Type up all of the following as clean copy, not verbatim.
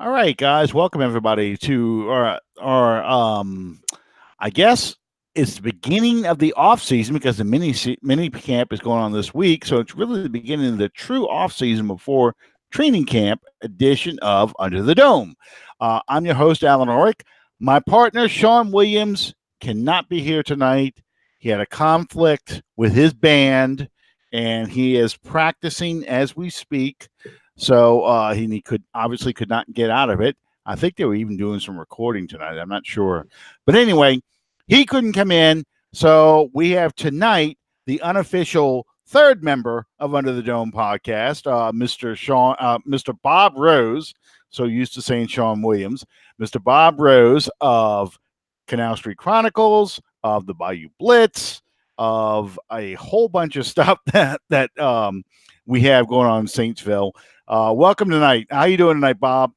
All right, guys, welcome everybody to our I guess it's the beginning of the off season because the mini camp is going on this week, so it's really the beginning of the true off season before training camp edition of Under the Dome. I'm your host Alan Orick. My partner Sean Williams cannot be here tonight. He had a conflict with his band, and he is practicing as we speak. So he could not get out of it. I think they were even doing some recording tonight. I'm not sure, but anyway, he couldn't come in. So we have tonight the unofficial third member of Under the Dome podcast, Mr. Bob Rose. So used to saying Sean Williams, Mr. Bob Rose of Canal Street Chronicles, of the Bayou Blitz, of a whole bunch of stuff that we have going on in Saintsville. Welcome tonight. How you doing tonight, Bob?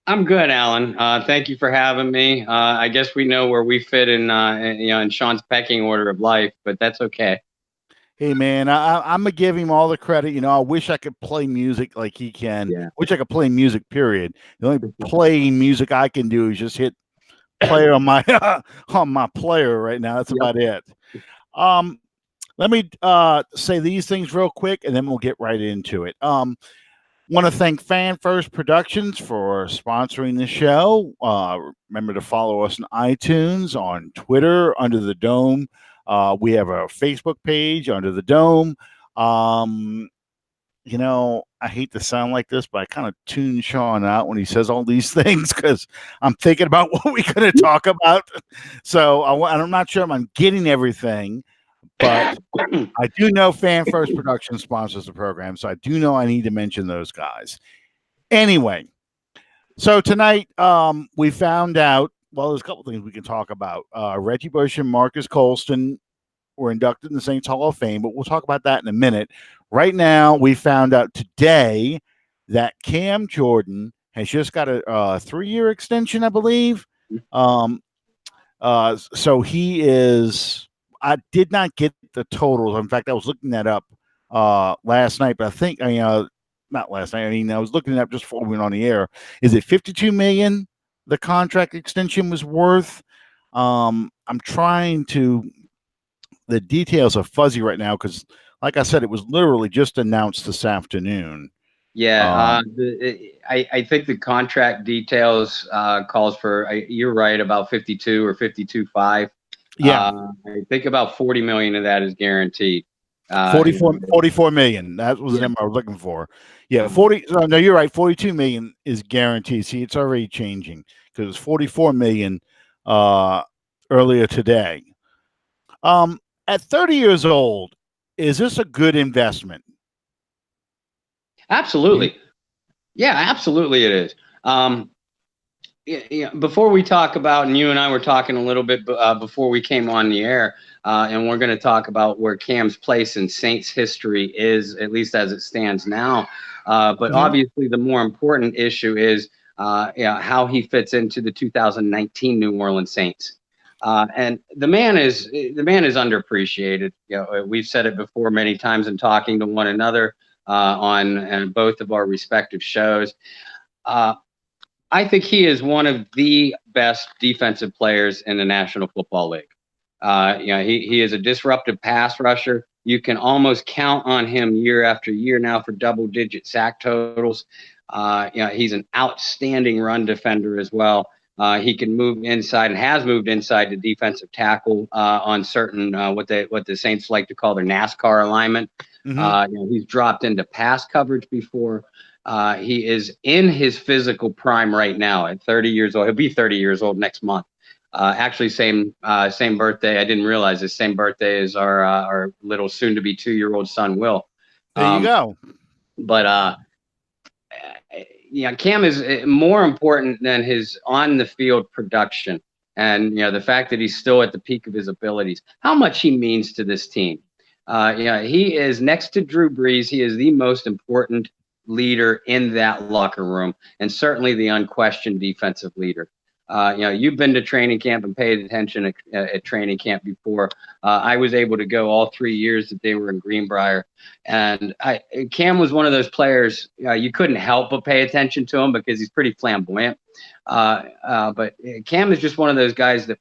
I'm good, Alan. Thank you for having me. I guess we know where we fit in Sean's pecking order of life, but that's okay. Hey, man, I'm gonna give him all the credit. I wish I could play music like he can. Yeah. Wish I could play music. Period. The only playing music I can do is just hit play on my on my player right now. That's about it. Let me say these things real quick, and then we'll get right into it. Want to thank Fan First Productions for sponsoring the show. Remember to follow us on iTunes, on Twitter, Under the Dome. We have a Facebook page, Under the Dome. I hate to sound like this, but I kind of tune Sean out when he says all these things because I'm thinking about what we're going to talk about. So I'm not sure I'm getting everything. But I do know Fan First Production sponsors the program, so I do know I need to mention those guys. Anyway, so tonight we found out, well, there's a couple things we can talk about. Reggie Bush and Marques Colston were inducted in the Saints Hall of Fame, but we'll talk about that in a minute. Right now, we found out today that Cam Jordan has just got a 3-year extension, I believe. So he is... I did not get the totals. In fact, I was looking that up last night, but I think not last night. I was looking it up just before we went on the air. Is it $52 million the contract extension was worth? I'm trying to. The details are fuzzy right now because, like I said, it was literally just announced this afternoon. Yeah, I think the contract details calls for. You're right about 52 or 52.5. Yeah, I think about 40 million of that is guaranteed. 44 million. That was the number I was looking for. Yeah, 40. No, you're right. 42 million is guaranteed. See, it's already changing because it was 44 million earlier today. At 30 years old, is this a good investment? Absolutely. Yeah, absolutely it is. Before we talk about, and you and I were talking a little bit before we came on the air, and we're going to talk about where Cam's place in Saints history is, at least as it stands now. But obviously, the more important issue is how he fits into the 2019 New Orleans Saints. And the man is underappreciated. We've said it before many times in talking to one another on both of our respective shows. I think he is one of the best defensive players in the National Football League. He is a disruptive pass rusher. You can almost count on him year after year now for double-digit sack totals. He's an outstanding run defender as well. He can move inside and has moved inside to defensive tackle on certain what the Saints like to call their NASCAR alignment. He's dropped into pass coverage before. He is in his physical prime right now at 30 years old. He'll be 30 years old next month. Actually, same birthday. I didn't realize this. Same birthday as our little soon-to-be 2-year-old son, Will. There you go. But Cam is more important than his on-the-field production, and the fact that he's still at the peak of his abilities. How much he means to this team. He is next to Drew Brees. He is the most important leader in that locker room, and certainly the unquestioned defensive leader. You've been to training camp and paid attention at training camp before. I was able to go all 3 years that they were in Greenbrier, and Cam was one of those players. You couldn't help but pay attention to him because he's pretty flamboyant. But Cam is just one of those guys that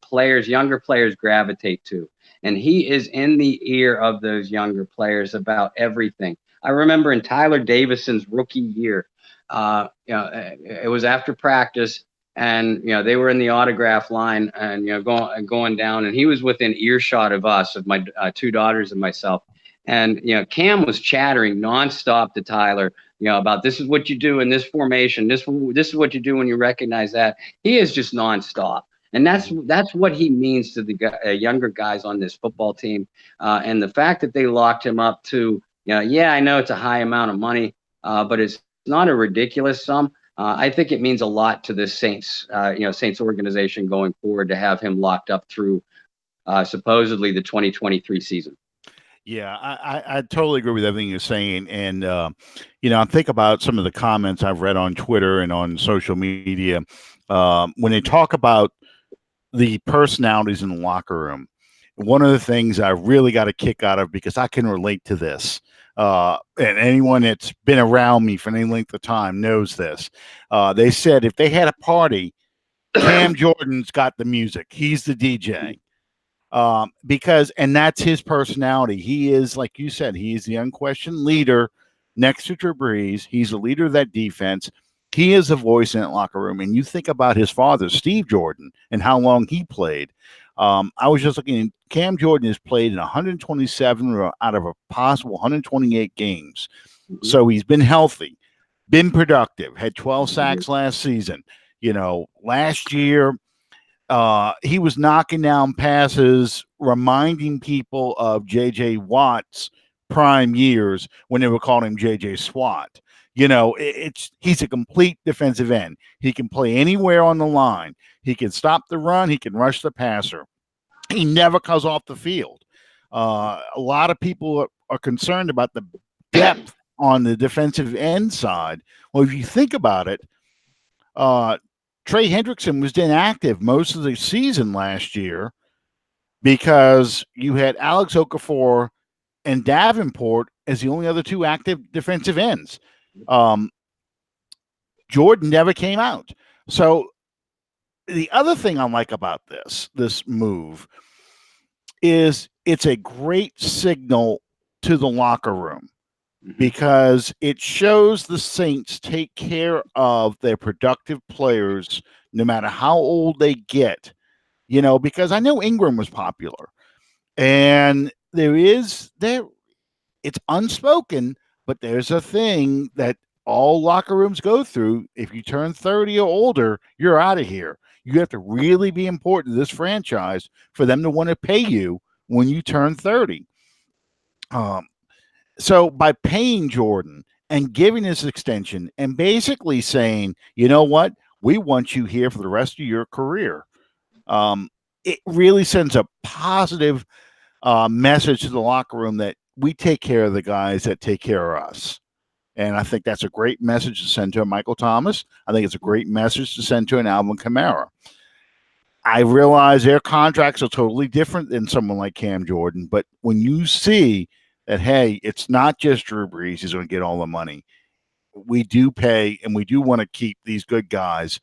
younger players gravitate to, and he is in the ear of those younger players about everything. I remember in Tyler Davison's rookie year, it was after practice. And they were in the autograph line, and going down, and he was within earshot of us, of my 2 daughters and myself. And Cam was chattering nonstop to Tyler, about this is what you do in this formation, this is what you do when you recognize that. He is just nonstop, and that's what he means to the younger guys on this football team. And the fact that they locked him up to, I know it's a high amount of money, but it's not a ridiculous sum. I think it means a lot to this Saints organization going forward to have him locked up through supposedly the 2023 season. Yeah, I totally agree with everything you're saying. And, I think about some of the comments I've read on Twitter and on social media when they talk about the personalities in the locker room. One of the things I really got a kick out of, because I can relate to this, and anyone that's been around me for any length of time knows this. They said if they had a party, Cam Jordan's got the music. He's the DJ. And that's his personality. He is, like you said, he is the unquestioned leader next to Drew Brees. He's the leader of that defense. He is a voice in that locker room. And you think about his father, Steve Jordan, and how long he played. I was just looking, Cam Jordan has played in 127 out of a possible 128 games. Mm-hmm. So he's been healthy, been productive, had 12 sacks last season. Last year, he was knocking down passes, reminding people of J.J. Watt's prime years when they were calling him J.J. Swat. He's a complete defensive end. He can play anywhere on the line. He can stop the run. He can rush the passer. He never comes off the field. A lot of people are concerned about the depth on the defensive end side. Well, if you think about it, Trey Hendrickson was inactive most of the season last year because you had Alex Okafor and Davenport as the only other 2 active defensive ends. Jordan never came out. So the other thing I like about this move is it's a great signal to the locker room because it shows the Saints take care of their productive players no matter how old they get, because I know Ingram was popular and it's unspoken, but there's a thing that all locker rooms go through. If you turn 30 or older, you're out of here. You have to really be important to this franchise for them to want to pay you when you turn 30. So by paying Jordan and giving this extension and basically saying, you know what, we want you here for the rest of your career, it really sends a positive message to the locker room that we take care of the guys that take care of us. And I think that's a great message to send to a Michael Thomas. I think it's a great message to send to an Alvin Kamara. I realize their contracts are totally different than someone like Cam Jordan, but when you see that, hey, it's not just Drew Brees who's going to get all the money. We do pay, and we do want to keep these good guys.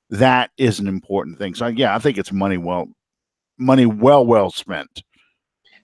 That is an important thing. So, yeah, I think it's money well spent.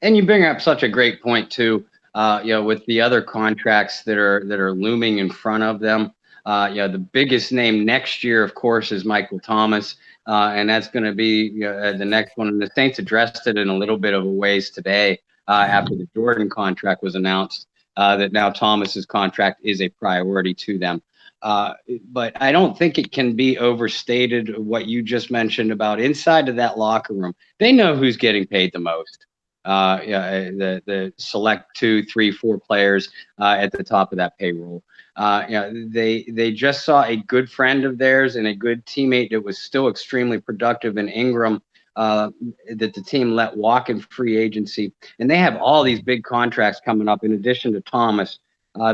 And you bring up such a great point too. With the other contracts that are looming in front of them. The biggest name next year, of course, is Michael Thomas, and that's going to be the next one. And the Saints addressed it in a little bit of a ways today after the Jordan contract was announced. That now Thomas's contract is a priority to them. But I don't think it can be overstated what you just mentioned about inside of that locker room. They know who's getting paid the most. The select 2, 3, 4 players at the top of that payroll. They just saw a good friend of theirs and a good teammate that was still extremely productive in Ingram that the team let walk in free agency. And they have all these big contracts coming up in addition to Thomas.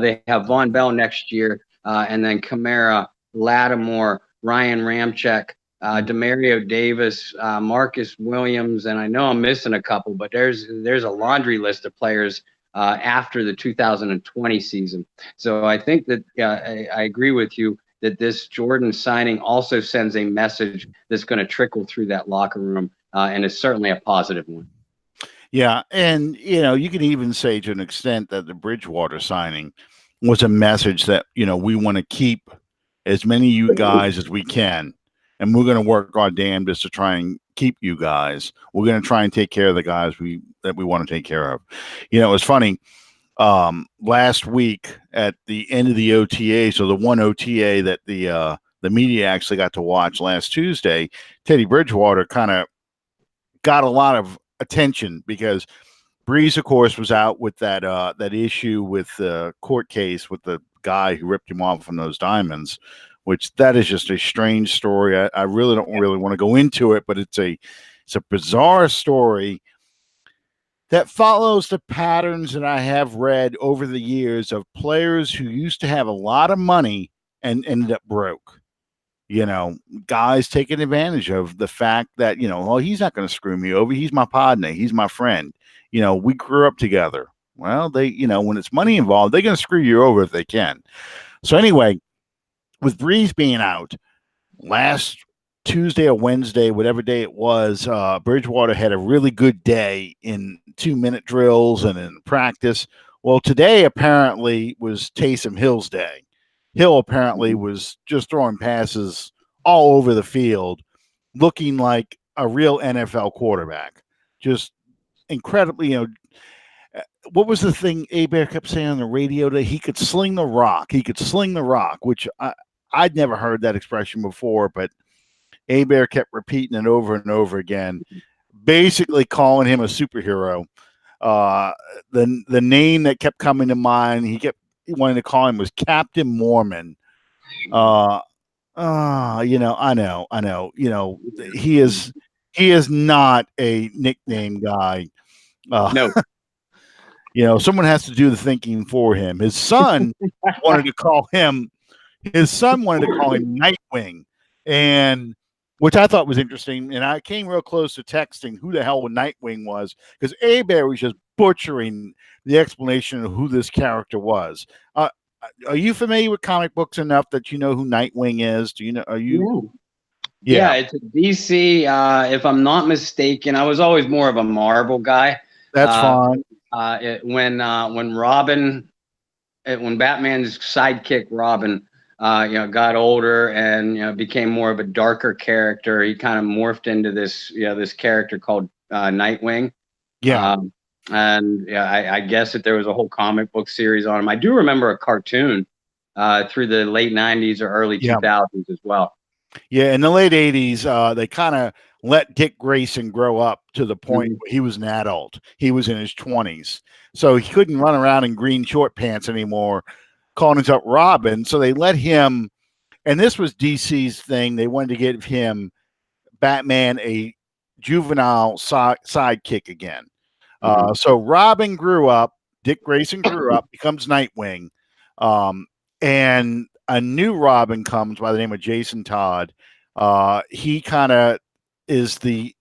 They have Von Bell next year, and then Kamara, Lattimore, Ryan Ramczyk, Demario Davis, Marcus Williams, and I know I'm missing a couple, but there's a laundry list of players after the 2020 season. So I think that I agree with you that this Jordan signing also sends a message that's going to trickle through that locker room, and is certainly a positive one. Yeah, and you can even say to an extent that the Bridgewater signing was a message that we want to keep as many of you guys as we can, and we're going to work our damnedest to try and keep you guys. We're going to try and take care of the guys that we want to take care of. It was funny. Last week at the end of the OTA, so the one OTA that the media actually got to watch last Tuesday, Teddy Bridgewater kind of got a lot of attention because Breeze, of course, was out with that issue with the court case with the guy who ripped him off from those diamonds, which that is just a strange story. I really don't want to go into it, but it's a bizarre story that follows the patterns that I have read over the years of players who used to have a lot of money and ended up broke. Guys taking advantage of the fact that, he's not going to screw me over. He's my partner. He's my friend. We grew up together. Well, they, when it's money involved, they're going to screw you over if they can. So anyway, with Breeze being out last Tuesday or Wednesday, whatever day it was, Bridgewater had a really good day in 2-minute drills and in practice. Well, today apparently was Taysom Hill's day. Hill apparently was just throwing passes all over the field, looking like a real NFL quarterback. Just incredibly, what was the thing Bear kept saying on the radio that he could sling the rock? He could sling the rock, which I'd never heard that expression before, but Bear kept repeating it over and over again, basically calling him a superhero. The name that kept coming to mind, he wanted to call him was Captain Mormon. I know. He is not a nickname guy. No. Someone has to do the thinking for him. His son wanted to call him Nightwing, and which I thought was interesting. And I came real close to texting who the hell Nightwing was, because Bear was just butchering the explanation of who this character was. Are you familiar with comic books enough that you know who Nightwing is? Do you know? Are you? Yeah, it's a DC. If I'm not mistaken, I was always more of a Marvel guy. That's fine. When Batman's sidekick Robin, got older and became more of a darker character, he kind of morphed into this character called Nightwing. Yeah. I guess that there was a whole comic book series on him. I do remember a cartoon through the late 90s or early 2000s as well. Yeah, in the late 80s, they kind of let Dick Grayson grow up to the point where he was an adult. He was in his 20s. So he couldn't run around in green short pants anymore, calling himself Robin. So they let him, and this was DC's thing, they wanted to give him, Batman, a juvenile sidekick again. So Robin grew up, Dick Grayson grew up, becomes Nightwing, and a new Robin comes by the name of Jason Todd. He kind of is the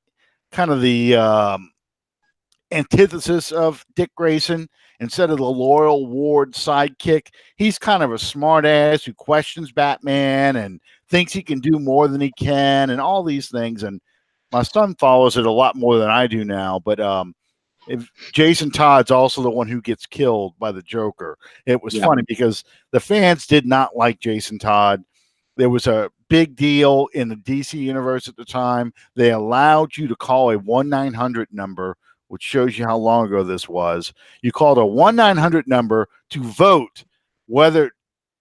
antithesis of Dick Grayson. Instead of the loyal ward sidekick, he's kind of a smart ass who questions Batman and thinks he can do more than he can and all these things. And my son follows it a lot more than I do now. But if Jason Todd's also the one who gets killed by the Joker. It was funny because the fans did not like Jason Todd. There was a big deal in the DC universe at the time. They allowed you to call a 1-900 number, which shows you how long ago this was. You called a 1-900 number to vote whether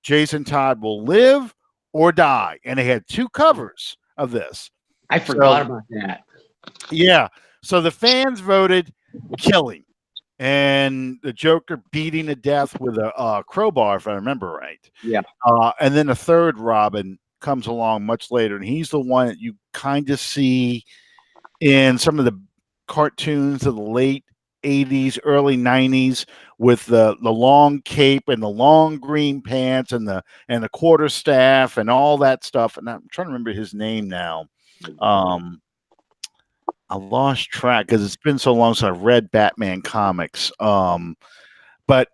Jason Todd will live or die. And they had 2 covers of this. I forgot about that. Yeah. So the fans voted killing, and the Joker beating to death with a crowbar, if I remember right. Yeah. And then a third Robin comes along much later, and he's the one that you kind of see in some of the cartoons of the late 80s, early 90s, with the long cape and the long green pants and the quarterstaff and all that stuff. And I'm trying to remember his name now. I lost track because it's been so long since I've read Batman comics. But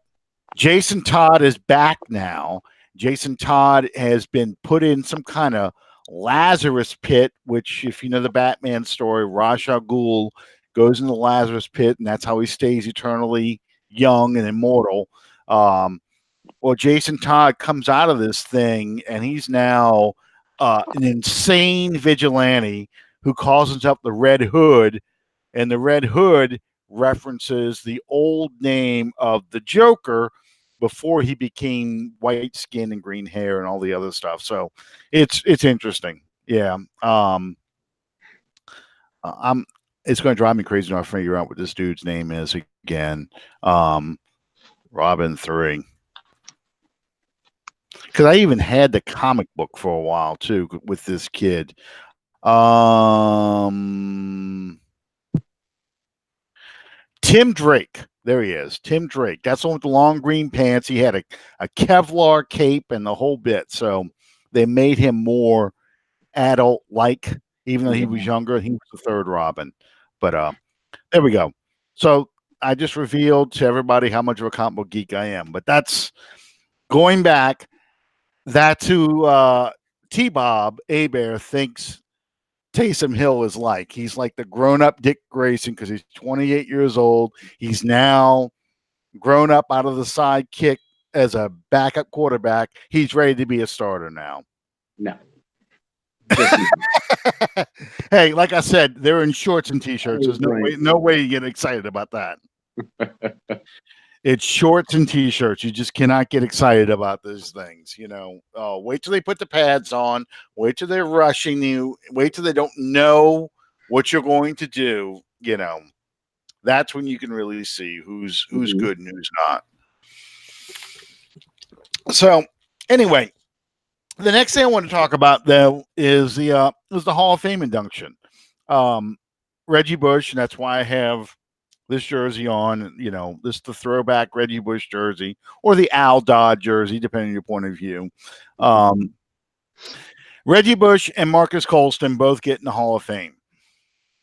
Jason Todd is back now. Jason Todd has been put in some kind of Lazarus pit, which, if you know the Batman story, Ra's al Ghul goes in the Lazarus pit, and that's how he stays eternally young and immortal. Well, Jason Todd comes out of this thing, and he's now an insane vigilante who calls himself the Red Hood, and the Red Hood references the old name of the Joker before he became white skin and green hair and all the other stuff. So it's interesting. Yeah. It's going to drive me crazy to figure out what this dude's name is again. Robin 3. Because I even had the comic book for a while too with this kid. Tim Drake. There he is. Tim Drake. That's the one with the long green pants. He had a Kevlar cape and the whole bit. So they made him more adult-like, even though he was younger. He was the third Robin. But there we go. So I just revealed to everybody how much of a comic book geek I am. But that's going back. That's who T-Bob Abear thinks Taysom Hill is like. He's like the grown-up Dick Grayson because he's 28 years old. He's now grown up out of the sidekick as a backup quarterback. He's ready to be a starter now. No. Hey, like I said, they're in shorts and T-shirts. There's no way you get excited about that. It's shorts and T-shirts. You just cannot get excited about those things. You know, wait till they put the pads on. Wait till they're rushing you. Wait till they don't know what you're going to do. You know, that's when you can really see who's good and who's not. So, anyway, the next thing I want to talk about though is the Hall of Fame induction. Reggie Bush, and that's why I have this jersey on, you know, this the throwback Reggie Bush jersey or the Al Dodd jersey, depending on your point of view. Reggie Bush and Marques Colston both get in the Hall of Fame.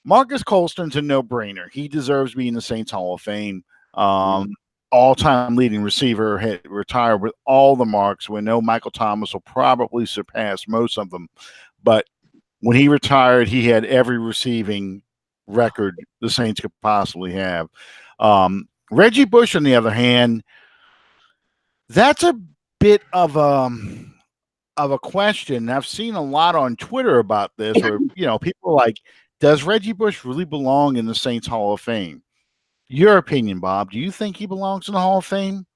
Marques Colston's a no-brainer. He deserves to be in the Saints Hall of Fame. All-time leading receiver, had retired with all the marks. We know Michael Thomas will probably surpass most of them. But when he retired, he had every receiving record the Saints could possibly have. Reggie Bush, on the other hand, that's a bit of a question. I've seen a lot on Twitter about this, where you know people are like, does Reggie Bush really belong in the Saints Hall of Fame? Your opinion, Bob? Do you think he belongs in the Hall of Fame?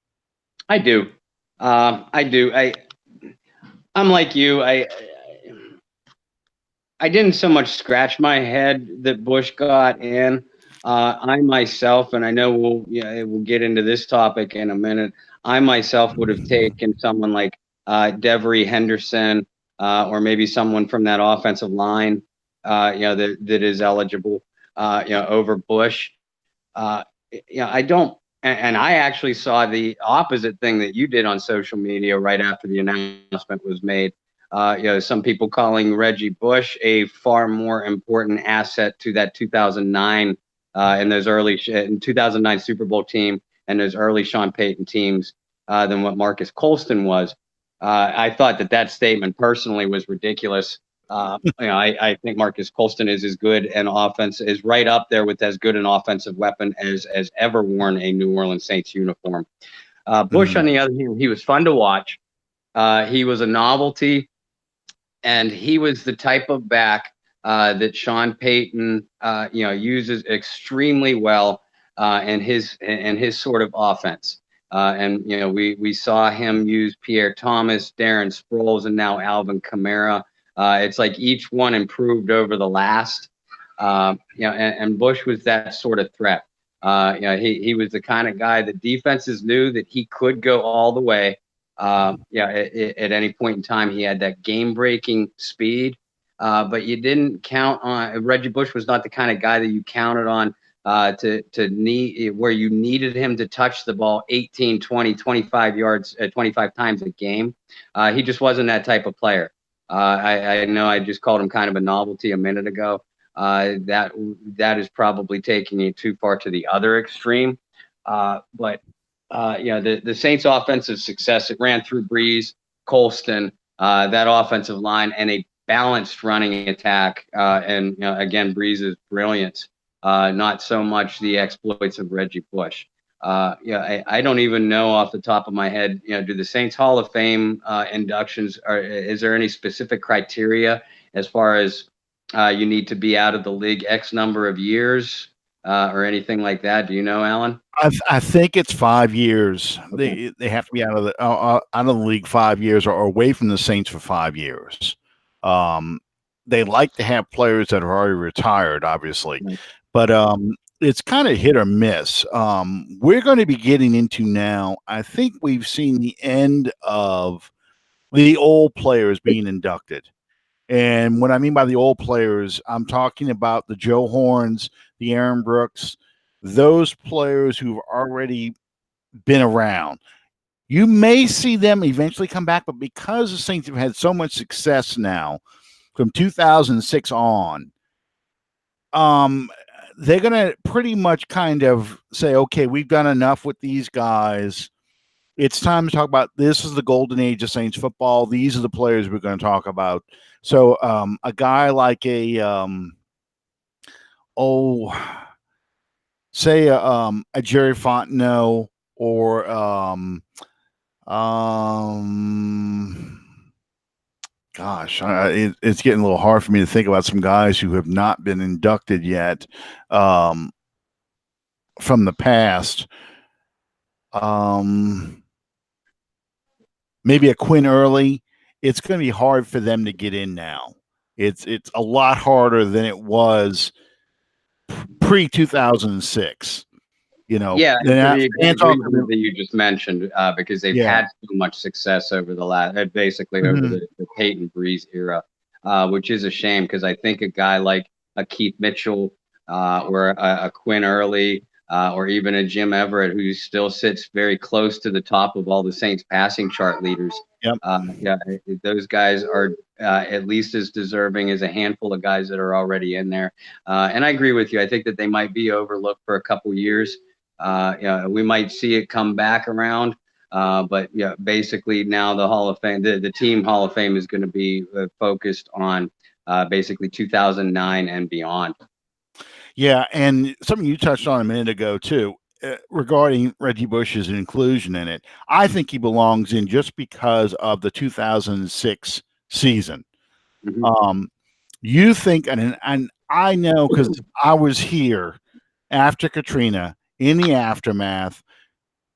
I do. I do. I'm like you. I didn't so much scratch my head that Bush got in. I myself, and I know we'll get into this topic in a minute. I myself would have taken someone like Devery Henderson, or maybe someone from that offensive line, that is eligible, over Bush. I don't. And I actually saw the opposite thing that you did on social media right after the announcement was made. Some people calling Reggie Bush a far more important asset to that 2009 and those early 2009 Super Bowl team and those early Sean Payton teams than what Marques Colston was. I thought that statement personally was ridiculous. I think Marques Colston is as good an offense, is right up there with as good an offensive weapon as ever worn a New Orleans Saints uniform. Bush, on the other hand, he was fun to watch. He was a novelty. And he was the type of back that Sean Payton, uses extremely well in his sort of offense. We saw him use Pierre Thomas, Darren Sproles, and now Alvin Kamara. It's like each one improved over the last. And Bush was that sort of threat. He was the kind of guy that defenses knew that he could go all the way. At any point in time, he had that game-breaking speed, but you didn't count on. Reggie Bush was not the kind of guy that you counted on to need, where you needed him to touch the ball 18, 20, 25 yards, 25 times a game. He just wasn't that type of player. I know I just called him kind of a novelty a minute ago. That is probably taking it too far to the other extreme. But the Saints' offensive success, it ran through Breeze, Colston, that offensive line, and a balanced running attack. And again, Breeze's brilliance, not so much the exploits of Reggie Bush. I don't even know off the top of my head. Do the Saints Hall of Fame inductions? Is there any specific criteria as far as you need to be out of the league X number of years or anything like that? Do you know, Alan? I think it's 5 years. Okay. They have to be out of the league 5 years or away from the Saints for 5 years. They like to have players that are already retired, obviously, Right. but it's kind of hit or miss. We're going to be getting into now. I think we've seen the end of the old players being inducted. And what I mean by the old players, I'm talking about the Joe Horns, the Aaron Brooks, those players who've already been around. You may see them eventually come back, but because the Saints have had so much success now from 2006 on, they're going to pretty much kind of say, okay, we've done enough with these guys. It's time to talk about this is the golden age of Saints football. These are the players we're going to talk about. So a guy like say a Jerry Fontenot or gosh, it's getting a little hard for me to think about some guys who have not been inducted yet from the past. Maybe a Quinn Early. It's going to be hard for them to get in now. It's a lot harder than it was pre-2006. Yeah, the reason that you just mentioned, because they've had so much success over the last, basically over the Peyton Breeze era, which is a shame because I think a guy like a Keith Mitchell or a Quinn Early or even a Jim Everett, who still sits very close to the top of all the Saints passing chart leaders. Yep. Those guys are at least as deserving as a handful of guys that are already in there. And I agree with you. I think that they might be overlooked for a couple years. We might see it come back around. But basically now the Hall of Fame, the team Hall of Fame is going to be focused on basically 2009 and beyond. Yeah, and something you touched on a minute ago too, regarding Reggie Bush's inclusion in it. I think he belongs in just because of the 2006 season. Mm-hmm. You think, and I know because I was here after Katrina in the aftermath.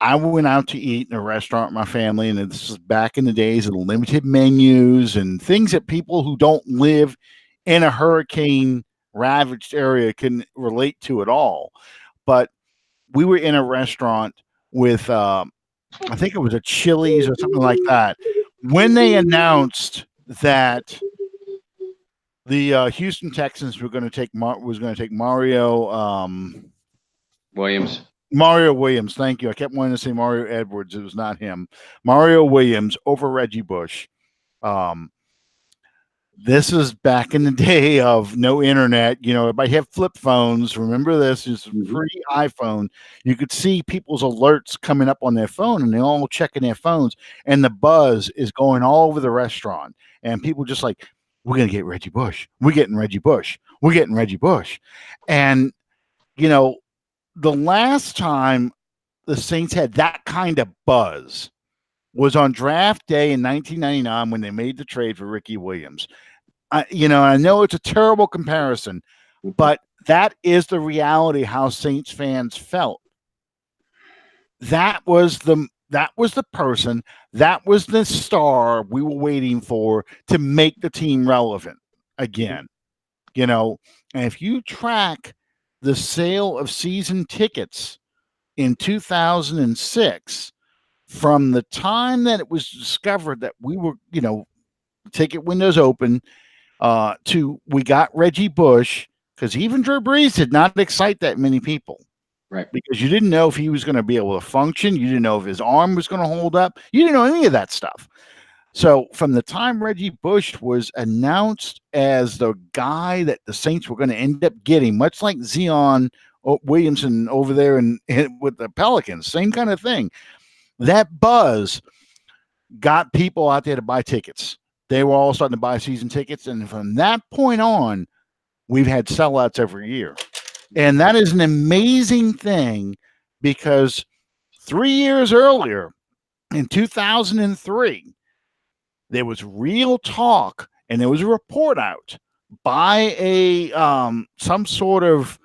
I went out to eat in a restaurant with my family, and this is back in the days of limited menus and things that people who don't live in a hurricane ravaged area can relate to at all. But we were in a restaurant with I think it was a Chili's or something like that. When they announced that the Houston Texans were going to take Mario Williams. Mario Williams, thank you. I kept wanting to say Mario Edwards. It was not him. Mario Williams over Reggie Bush. This is back in the day of no internet. Everybody had flip phones. Remember this? It's a free iPhone. You could see people's alerts coming up on their phone, and they're all checking their phones. And the buzz is going all over the restaurant. And people just like, we're going to get Reggie Bush. We're getting Reggie Bush. We're getting Reggie Bush. And, the last time the Saints had that kind of buzz was on draft day in 1999 when they made the trade for Ricky Williams. I know it's a terrible comparison, but that is the reality how Saints fans felt. That was the person, that was the star we were waiting for to make the team relevant again. And if you track the sale of season tickets in 2006, from the time that it was discovered that we were, ticket windows open, to we got Reggie Bush, because even Drew Brees did not excite that many people. Right. Because you didn't know if he was going to be able to function. You didn't know if his arm was going to hold up. You didn't know any of that stuff. So from the time Reggie Bush was announced as the guy that the Saints were going to end up getting, much like Zion Williamson over there with the Pelicans, same kind of thing. That buzz got people out there to buy tickets. They were all starting to buy season tickets, and from that point on, we've had sellouts every year. And that is an amazing thing because 3 years earlier, in 2003, there was real talk and there was a report out by a some sort of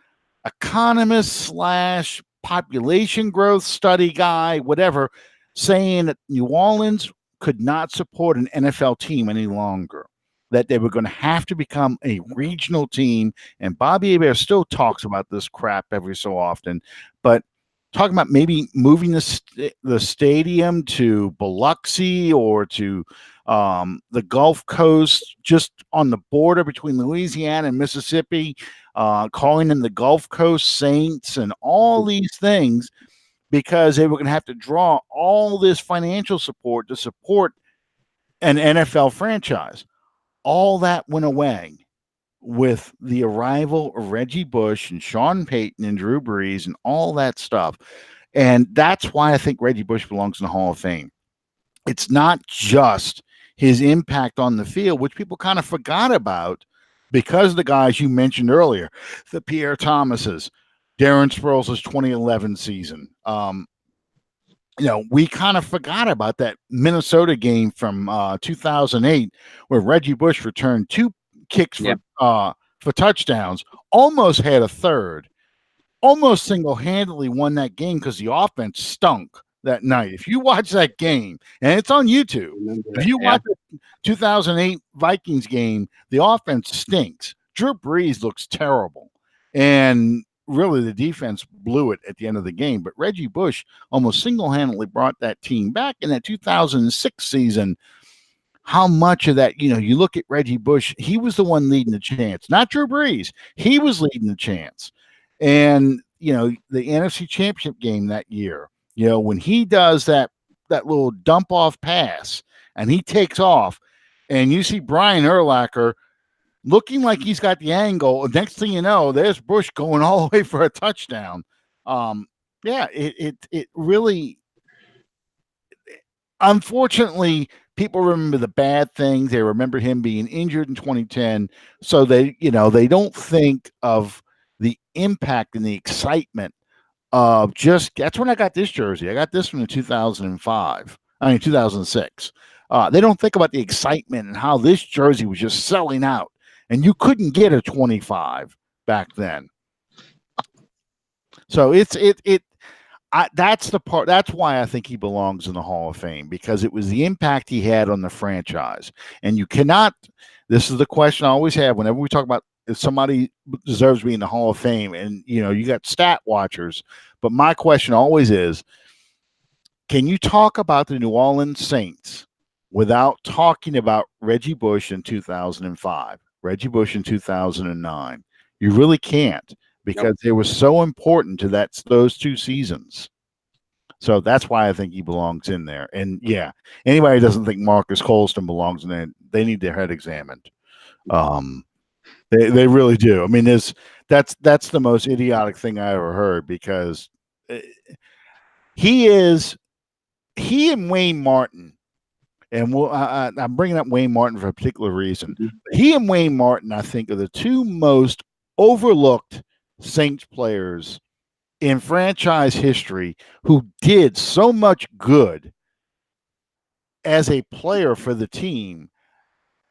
economist slash population growth study guy, whatever, saying that New Orleans could not support an NFL team any longer, that they were going to have to become a regional team. And Bobby Hebert still talks about this crap every so often, but talking about maybe moving the stadium to Biloxi or to the Gulf Coast, just on the border between Louisiana and Mississippi, calling them the Gulf Coast Saints and all these things, because they were going to have to draw all this financial support to support an NFL franchise. All that went away with the arrival of Reggie Bush and Sean Payton and Drew Brees and all that stuff. And that's why I think Reggie Bush belongs in the Hall of Fame. It's not just his impact on the field, which people kind of forgot about because of the guys you mentioned earlier, the Pierre Thomases, Darren Sproles' 2011 season. We kind of forgot about that Minnesota game from 2008 where Reggie Bush returned 2 kicks for touchdowns, almost had a third, almost single-handedly won that game because the offense stunk that night. If you watch that game, and it's on YouTube, if you watch the 2008 Vikings game, the offense stinks. Drew Brees looks terrible, and really the defense blew it at the end of the game. But Reggie Bush almost single-handedly brought that team back in that 2006 season. How much of that, you look at Reggie Bush, he was the one leading the chance, not Drew Brees. He was leading the chance. And, the NFC Championship game that year, when he does that little dump off pass and he takes off, and you see Brian Urlacher looking like he's got the angle, next thing you know, there's Bush going all the way for a touchdown. It really, unfortunately, people remember the bad things. They remember him being injured in 2010. So they don't think of the impact and the excitement of that's when I got this jersey. I got this one in 2006. They don't think about the excitement and how this jersey was just selling out, and you couldn't get a 25 back then. So that's the part. That's why I think he belongs in the Hall of Fame, because it was the impact he had on the franchise. And you cannot. This is the question I always have whenever we talk about if somebody deserves to be in the Hall of Fame. And you got stat watchers, but my question always is, can you talk about the New Orleans Saints without talking about Reggie Bush in 2005, Reggie Bush in 2009? You really can't, because they were so important to those 2 seasons. So that's why I think he belongs in there. And anybody who doesn't think Marques Colston belongs in there, they need their head examined. They really do. I mean, that's the most idiotic thing I ever heard, because he and Wayne Martin, and I'm bringing up Wayne Martin for a particular reason. He and Wayne Martin, I think, are the 2 most overlooked Saints players in franchise history who did so much good as a player for the team,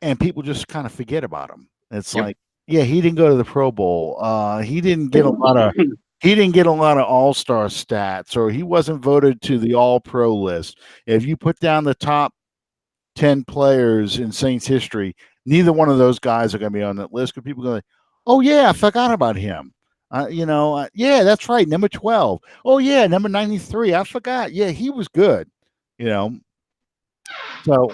and people just kind of forget about him. It's like, he didn't go to the Pro Bowl. He didn't get a lot of All-Star stats, or he wasn't voted to the All-Pro list. If you put down the top 10 players in Saints history, neither one of those guys are going to be on that list, because people are going to, oh yeah, I forgot about him. Yeah, that's right, number 12. Oh yeah, number 93. I forgot. Yeah, he was good. So,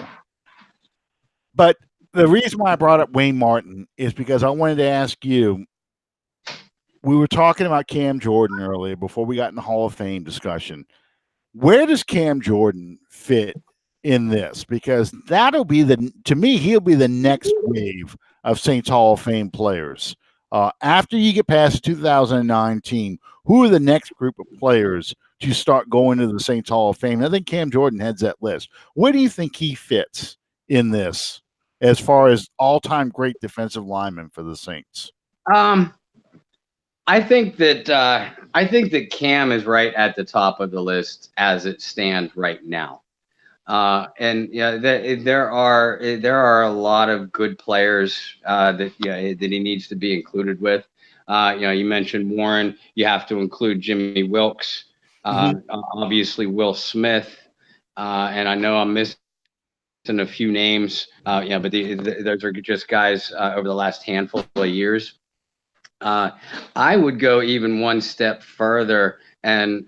but the reason why I brought up Wayne Martin is because I wanted to ask you. We were talking about Cam Jordan earlier before we got in the Hall of Fame discussion. Where does Cam Jordan fit in this, because that'll be to me, he'll be the next wave of Saints Hall of Fame players. After you get past the 2009 team, who are the next group of players to start going to the Saints Hall of Fame? I think Cam Jordan heads that list. Where do you think he fits in this as far as all-time great defensive lineman for the Saints? I think that Cam is right at the top of the list as it stands right now. And yeah, there are a lot of good players that he needs to be included with. You mentioned Warren. You have to include Jimmy Wilkes, obviously Will Smith, and I know I'm missing a few names. But those are just guys over the last handful of years. I would go even one step further and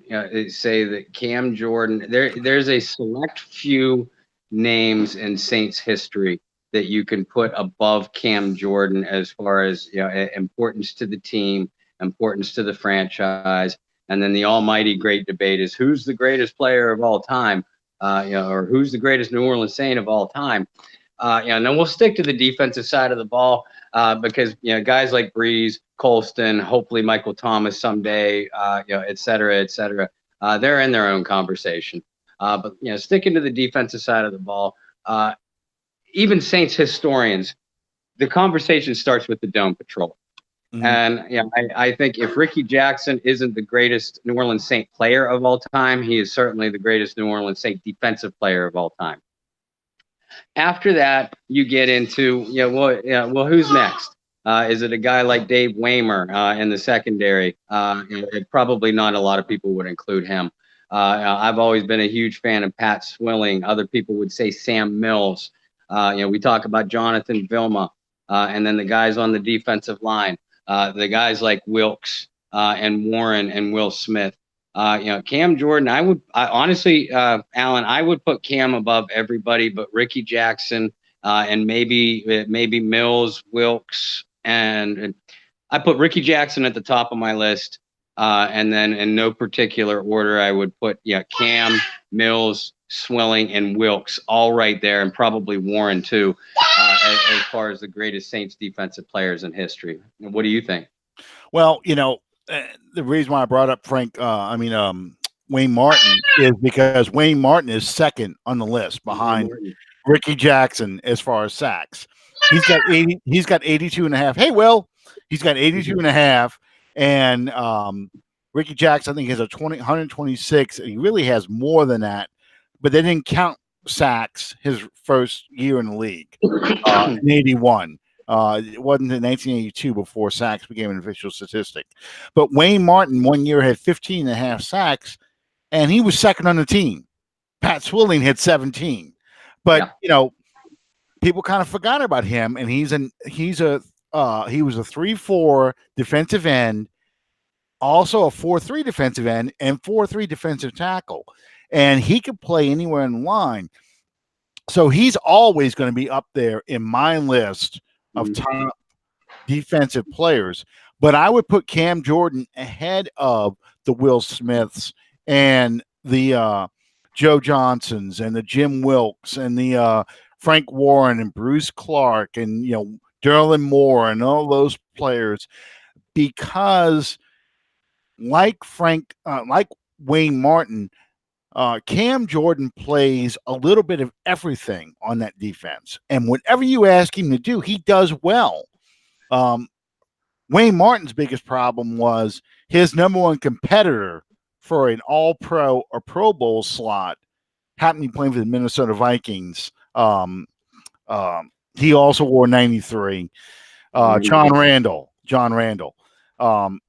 say that Cam Jordan, there's a select few names in Saints history that you can put above Cam Jordan as far as importance to the team, importance to the franchise, and then the almighty great debate is who's the greatest player of all time, or who's the greatest New Orleans Saint of all time. And then we'll stick to the defensive side of the ball because guys like Breeze, Colston, hopefully Michael Thomas someday, et cetera, they're in their own conversation. But sticking to the defensive side of the ball, even Saints historians, the conversation starts with the Dome Patrol. Mm-hmm. And I think if Ricky Jackson isn't the greatest New Orleans Saint player of all time, he is certainly the greatest New Orleans Saint defensive player of all time. After that, you get into who's next? Is it a guy like Dave Waymer in the secondary? Probably not a lot of people would include him. I've always been a huge fan of Pat Swilling. Other people would say Sam Mills. We talk about Jonathan Vilma, and then the guys on the defensive line, the guys like Wilkes and Warren and Will Smith. Cam Jordan, I honestly, Alan, I would put Cam above everybody but Ricky Jackson and maybe Mills, Wilkes, and I put Ricky Jackson at the top of my list. And then in no particular order, I would put Cam, Mills, Swilling, and Wilkes all right there, and probably Warren too, as far as the greatest Saints defensive players in history. What do you think? Well, the reason why I brought up Wayne Martin is because Wayne Martin is second on the list behind Ricky Jackson as far as sacks. He's got 82 and a half. Hey, Will, he's got 82 and a half. And Ricky Jackson, I think, has 126. He really has more than that, but they didn't count sacks his first year in the league in 81. It wasn't in 1982 before sacks became an official statistic. But Wayne Martin 1 year had 15 and a half sacks, and he was second on the team. Pat Swilling had 17. But, people kind of forgot about him, and he was a 3-4 defensive end, also a 4-3 defensive end, and 4-3 defensive tackle. And he could play anywhere in the line. So he's always going to be up there in my list of top defensive players, but I would put Cam Jordan ahead of the Will Smiths and the Joe Johnsons and the Jim Wilkes and the Frank Warren and Bruce Clark and Derlin Moore and all those players, because like Wayne Martin, Cam Jordan plays a little bit of everything on that defense. And whatever you ask him to do, he does well. Wayne Martin's biggest problem was his number one competitor for an All-Pro or Pro Bowl slot happened to be playing for the Minnesota Vikings. He also wore 93. John Randall. And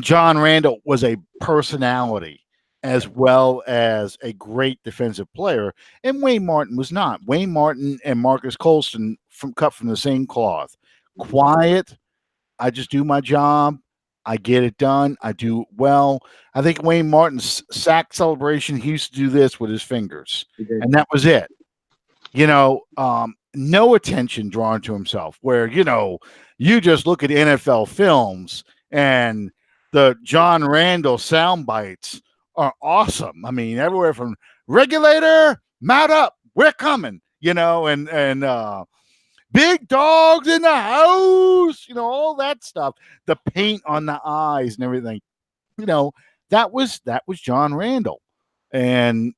John Randall was a personality as well as a great defensive player, and Wayne Martin was not. Wayne Martin and Marques Colston cut from the same cloth. Quiet. I just do my job. I get it done. I do it well. I think Wayne Martin's sack celebration, he used to do this with his fingers, and that was it. No attention drawn to himself, where, you just look at NFL films and the John Randall sound bites are awesome. I mean, everywhere from regulator, mount up, we're coming, and big dogs in the house, all that stuff. The paint on the eyes and everything, that was John Randall, and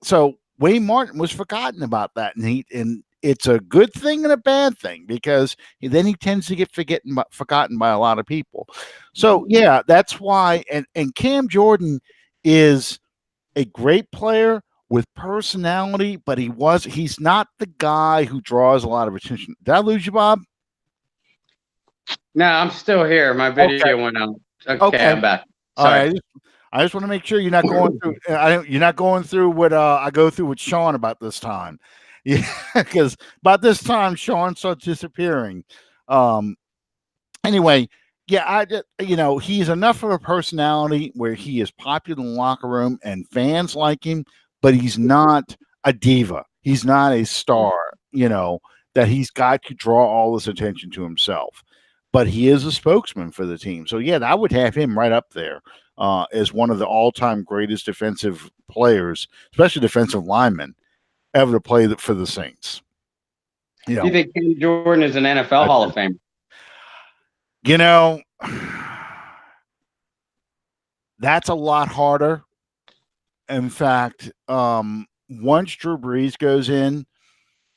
so Wayne Martin was forgotten about that, and it's a good thing and a bad thing because then he tends to get forgotten by a lot of people. So yeah, that's why. And Cam Jordan is a great player with personality, but he's not the guy who draws a lot of attention. Did I lose you, Bob? No, I'm still here. My video went out. Okay, I'm back. Sorry. All right. I just want to make sure you're not going through. You're not going through what I go through with Sean about this time. Yeah, because about this time Sean starts disappearing. Anyway, yeah, he's enough of a personality where he is popular in the locker room and fans like him, but he's not a diva. He's not a star. That he's got to draw all this attention to himself. But he is a spokesman for the team. So yeah, I would have him right up there as one of the all-time greatest defensive players, especially defensive linemen, ever to play for the Saints. Do you think Cam Jordan is an NFL Hall of Famer? That's a lot harder. In fact, once Drew Brees goes in,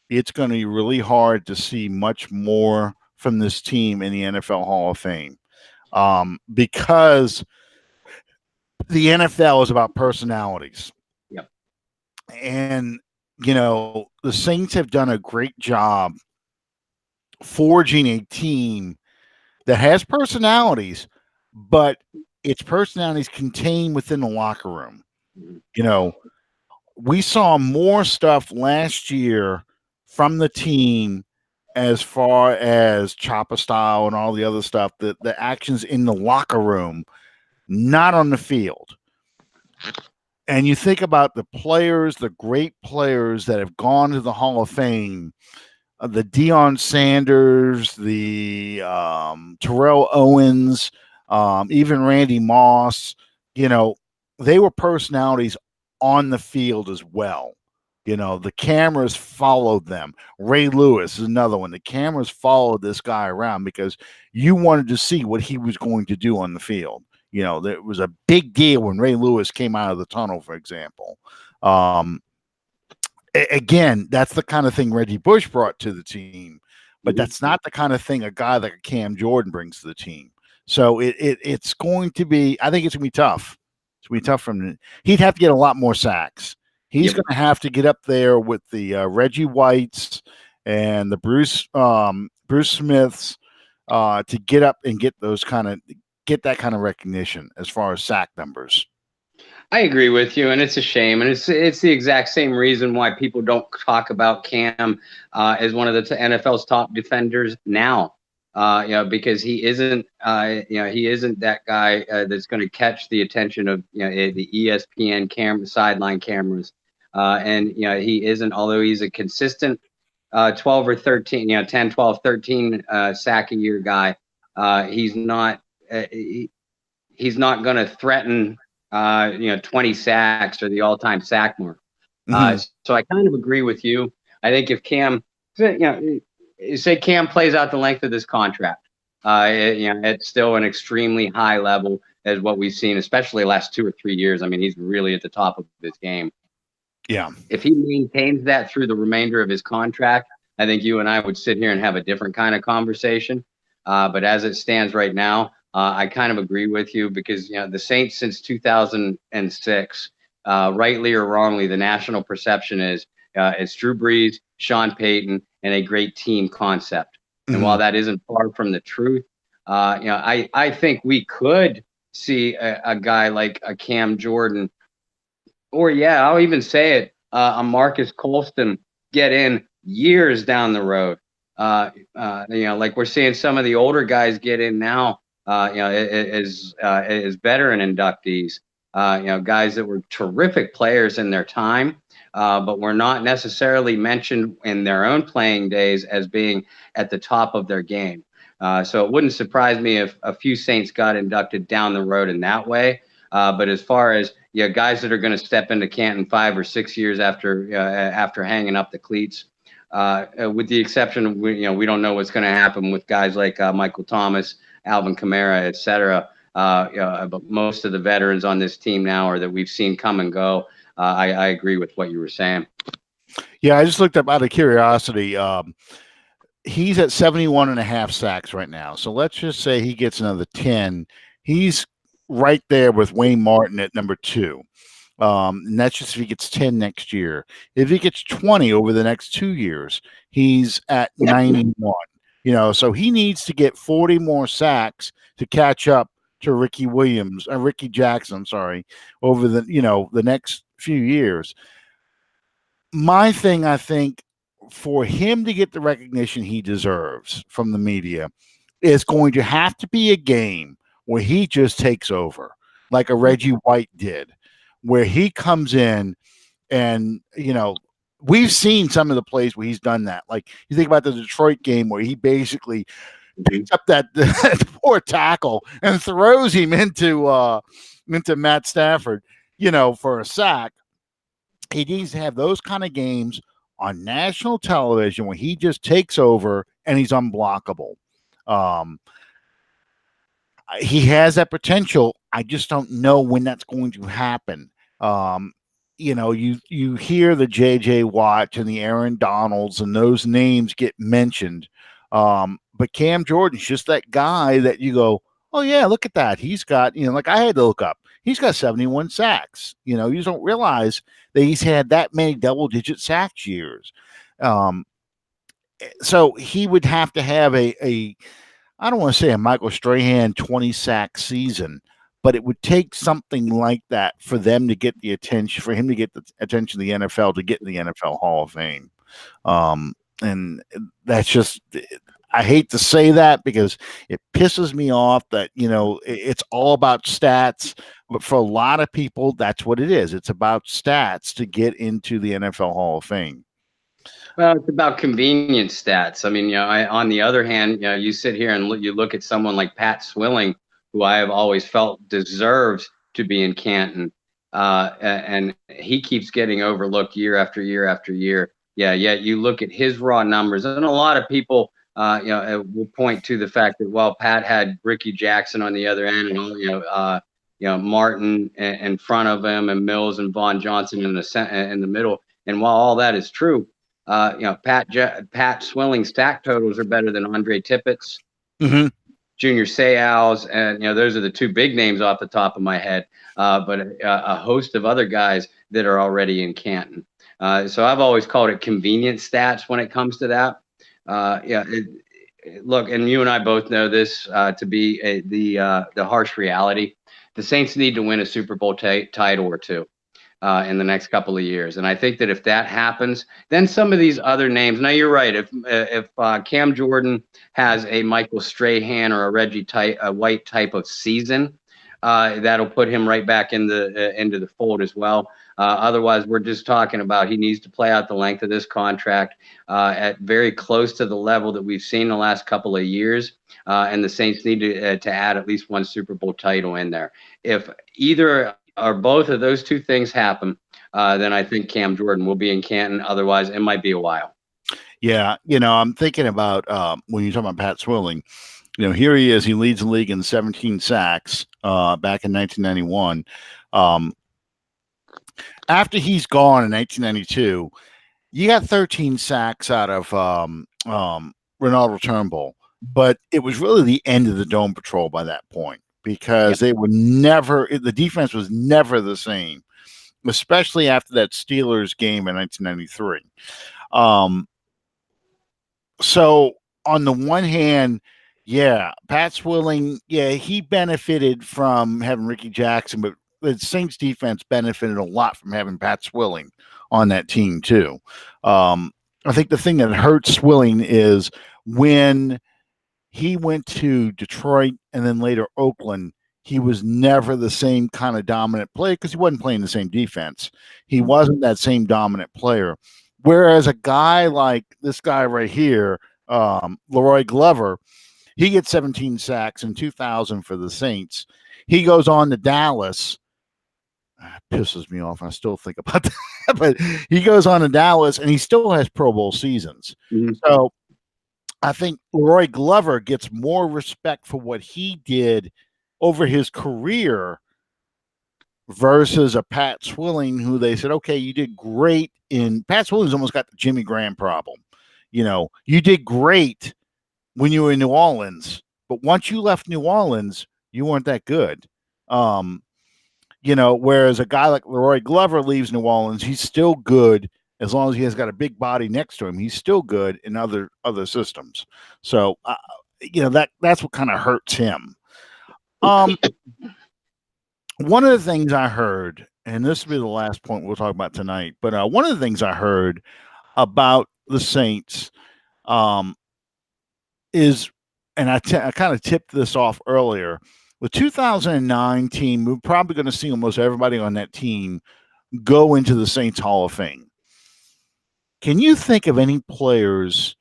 it's going to be really hard to see much more from this team in the NFL Hall of Fame, because the NFL is about personalities. Yep. And, the Saints have done a great job forging a team that has personalities, but its personalities contained within the locker room. We saw more stuff last year from the team as far as chopper style and all the other stuff, the actions in the locker room, not on the field. And you think about the players, the great players that have gone to the Hall of Fame, the Deion Sanders, the Terrell Owens, even Randy Moss, they were personalities on the field as well. The cameras followed them. Ray Lewis is another one. The cameras followed this guy around because you wanted to see what he was going to do on the field. There was a big deal when Ray Lewis came out of the tunnel, for example. Again, that's the kind of thing Reggie Bush brought to the team, but that's not the kind of thing a guy like Cam Jordan brings to the team. So it's going to be, I think it's going to be tough. It's going to be tough he'd have to get a lot more sacks. He's going to have to get up there with the Reggie Whites and the Bruce Smiths to get up and get that kind of recognition as far as sack numbers. I agree with you, and it's a shame, and it's the exact same reason why people don't talk about Cam as one of the NFL's top defenders now. Because he isn't that guy that's going to catch the attention of the ESPN sideline cameras, and he isn't. Although he's a consistent 12 or 13, 10, 12, 13 sack a year guy, he's not going to threaten 20 sacks or the all-time sack mark. So I kind of agree with you. I think if Cam, say Cam plays out the length of this contract, it's still an extremely high level as what we've seen, especially the last 2 or 3 years. I mean, he's really at the top of his game. Yeah. If he maintains that through the remainder of his contract, I think you and I would sit here and have a different kind of conversation. But as it stands right now, I kind of agree with you because the Saints since 2006, rightly or wrongly, the national perception is it's Drew Brees, Sean Payton, and a great team concept. And while that isn't far from the truth, I think we could see a guy like a Cam Jordan, or I'll even say it, a Marques Colston get in years down the road. Like we're seeing some of the older guys get in now. Is veteran inductees, guys that were terrific players in their time, but were not necessarily mentioned in their own playing days as being at the top of their game. So it wouldn't surprise me if a few Saints got inducted down the road in that way. But as far as guys that are going to step into Canton 5 or 6 years after hanging up the cleats. With the exception of we don't know what's going to happen with guys like Michael Thomas, Alvin Kamara, et cetera. But most of the veterans on this team now are that we've seen come and go. I agree with what you were saying. Yeah, I just looked up out of curiosity. He's at 71.5 sacks right now. So let's just say he gets another 10. He's right there with Wayne Martin at number 2. And that's just if he gets 10 next year. If he gets 20 over the next 2 years, he's at 91. So he needs to get 40 more sacks to catch up to Ricky Jackson, I'm sorry, over the next few years. My thing, I think, for him to get the recognition he deserves from the media is going to have to be a game where he just takes over, like a Reggie White did, where he comes in and, we've seen some of the plays where he's done that. Like you think about the Detroit game where he basically picks up that poor tackle and throws him into Matt Stafford, for a sack. He needs to have those kind of games on national television where he just takes over and he's unblockable. He has that potential. I just don't know when that's going to happen. You hear the J.J. Watt and the Aaron Donalds and those names get mentioned. But Cam Jordan's just that guy that you go, oh, yeah, look at that. He's got, like I had to look up. He's got 71 sacks. You just don't realize that he's had that many double-digit sacks years. So he would have to have I don't want to say a Michael Strahan 20-sack season, but it would take something like that for them to get the attention, for him to get the attention of the NFL, to get in the NFL Hall of Fame. And that's just, I hate to say that because it pisses me off that, it's all about stats. But for a lot of people, that's what it is. It's about stats to get into the NFL Hall of Fame. Well, it's about convenience stats. I mean, on the other hand, you sit here and you look at someone like Pat Swilling, who I have always felt deserves to be in Canton. And he keeps getting overlooked year after year after year. Yeah, you look at his raw numbers, and a lot of people, will point to the fact that, well, Pat had Ricky Jackson on the other end, and Martin in front of him, and Mills and Vaughn Johnson in the middle. And while all that is true, Pat Swilling's sack totals are better than Andre Tippett's, Junior Seau's, and those are the two big names off the top of my head. But a host of other guys that are already in Canton. So I've always called it convenience stats when it comes to that. Look, and you and I both know this to be the harsh reality. The Saints need to win a Super Bowl title or two in the next couple of years, and I think that if that happens, then some of these other names. Now you're right. If Cam Jordan has a Michael Strahan or a Reggie White type of season, that'll put him right back into the fold as well. Otherwise, we're just talking about he needs to play out the length of this contract at very close to the level that we've seen the last couple of years. And the Saints need to add at least one Super Bowl title in there. If either or both of those two things happen, then I think Cam Jordan will be in Canton. Otherwise, it might be a while. Yeah, I'm thinking about when you're talking about Pat Swilling. Here he is. He leads the league in 17 sacks back in 1991. After he's gone in 1992, you got 13 sacks out of Ronaldo Turnbull, but it was really the end of the Dome Patrol by that point because they were the defense was never the same, especially after that Steelers game in 1993. So on the one hand, Pat Swilling, he benefited from having Ricky Jackson, but the Saints defense benefited a lot from having Pat Swilling on that team too. I think the thing that hurts Swilling is when he went to Detroit and then later Oakland, he was never the same kind of dominant player because he wasn't playing the same defense. He wasn't that same dominant player. Whereas a guy like this guy right here, Leroy Glover, he gets 17 sacks in 2000 for the Saints. He goes on to Dallas. pisses me off. I still think about that, but he goes on to Dallas and he still has Pro Bowl seasons. Mhm. So I think Roy Glover gets more respect for what he did over his career versus a Pat Swilling, who they said, okay, you did great in. Pat Swilling's almost got the Jimmy Graham problem. You did great when you were in New Orleans, but once you left New Orleans, you weren't that good. Whereas a guy like Roy Glover leaves New Orleans, he's still good as long as he has got a big body next to him. He's still good in other systems. So, that's what kind of hurts him. One of the things I heard, and this will be the last point we'll talk about tonight, but one of the things I heard about the Saints is, and I kind of tipped this off earlier, the 2009 team, we're probably going to see almost everybody on that team go into the Saints Hall of Fame. Can you think of any players?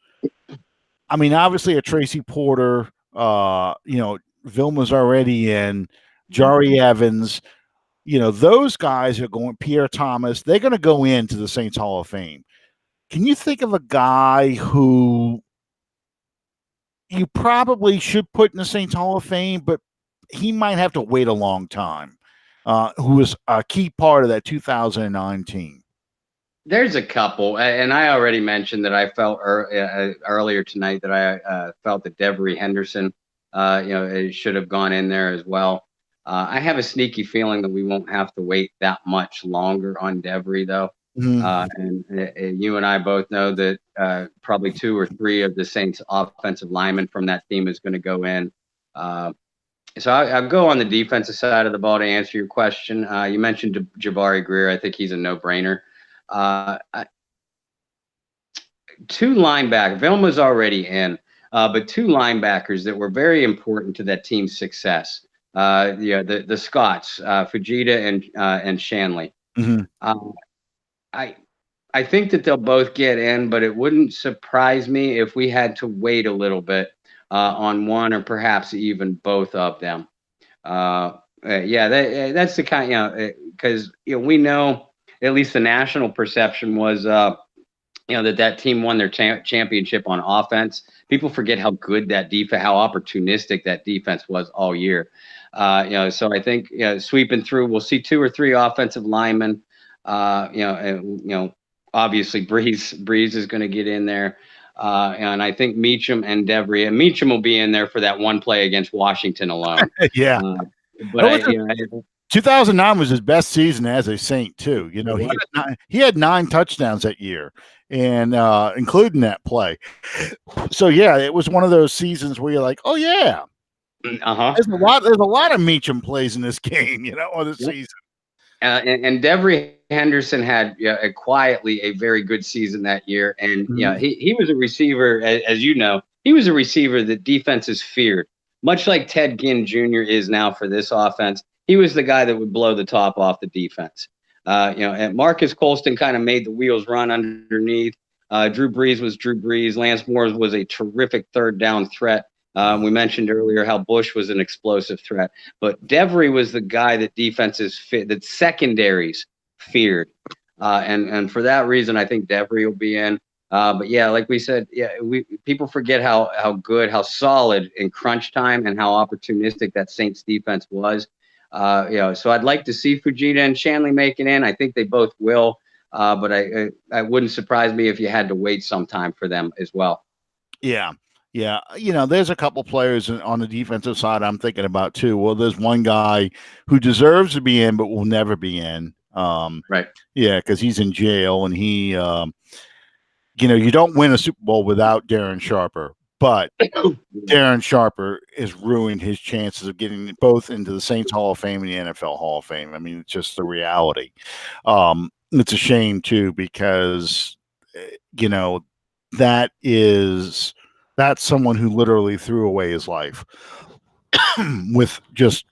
I mean, obviously a Tracy Porter, Vilma's already in, Jari Evans, those guys are going, Pierre Thomas, they're going to go into the Saints Hall of Fame. Can you think of a guy who you probably should put in the Saints Hall of Fame, but he might have to wait a long time, who was a key part of that 2009 team? There's a couple, and I already mentioned that I felt earlier tonight that I felt that Devery Henderson, it should have gone in there as well. I have a sneaky feeling that we won't have to wait that much longer on Devery, though. And you and I both know that probably 2 or 3 of the Saints offensive linemen from that team is going to go in. So I'll go on the defensive side of the ball to answer your question. You mentioned Jabari Greer. I think he's a no-brainer. 2 linebackers. Vilma's already in, but 2 linebackers that were very important to that team's success. The Scots, Fujita and Shanley. Mm-hmm. I think that they'll both get in, but it wouldn't surprise me if we had to wait a little bit on one or perhaps even both of them. That's the kind, because we know at least the national perception was that team won their championship on offense. People forget how good that defense, how opportunistic that defense was all year. So I think sweeping through, we'll see 2 or 3 offensive linemen. Obviously Breeze is going to get in there. And I think Meacham and Devery, and Meacham will be in there for that one play against Washington alone. Yeah. But 2009 was his best season as a Saint too. He had 9 touchdowns that year, and including that play. So yeah, it was one of those seasons where you're like, oh yeah, there's a lot of Meacham plays in this game, or this season. And Devery Henderson had quietly a very good season that year, and he was a receiver, as you know, he was a receiver that defenses feared. Much like Ted Ginn Jr. is now for this offense, he was the guy that would blow the top off the defense. And Marques Colston kind of made the wheels run underneath. Drew Brees was Drew Brees. Lance Moore was a terrific third down threat. We mentioned earlier how Bush was an explosive threat, but Devery was the guy that defenses that secondaries feared. And for that reason, I think Devery will be in. But yeah, like we said, people forget how good, how solid in crunch time and how opportunistic that Saints defense was. So I'd like to see Fujita and Shanley make it in. I think they both will. But I wouldn't surprise me if you had to wait some time for them as well. Yeah. Yeah. There's a couple players on the defensive side I'm thinking about too. Well, there's one guy who deserves to be in, but will never be in. Right. Yeah. Cause he's in jail and he, you don't win a Super Bowl without Darren Sharper, but Darren Sharper has ruined his chances of getting both into the Saints Hall of Fame and the NFL Hall of Fame. I mean, it's just the reality. It's a shame too, because, that's someone who literally threw away his life with just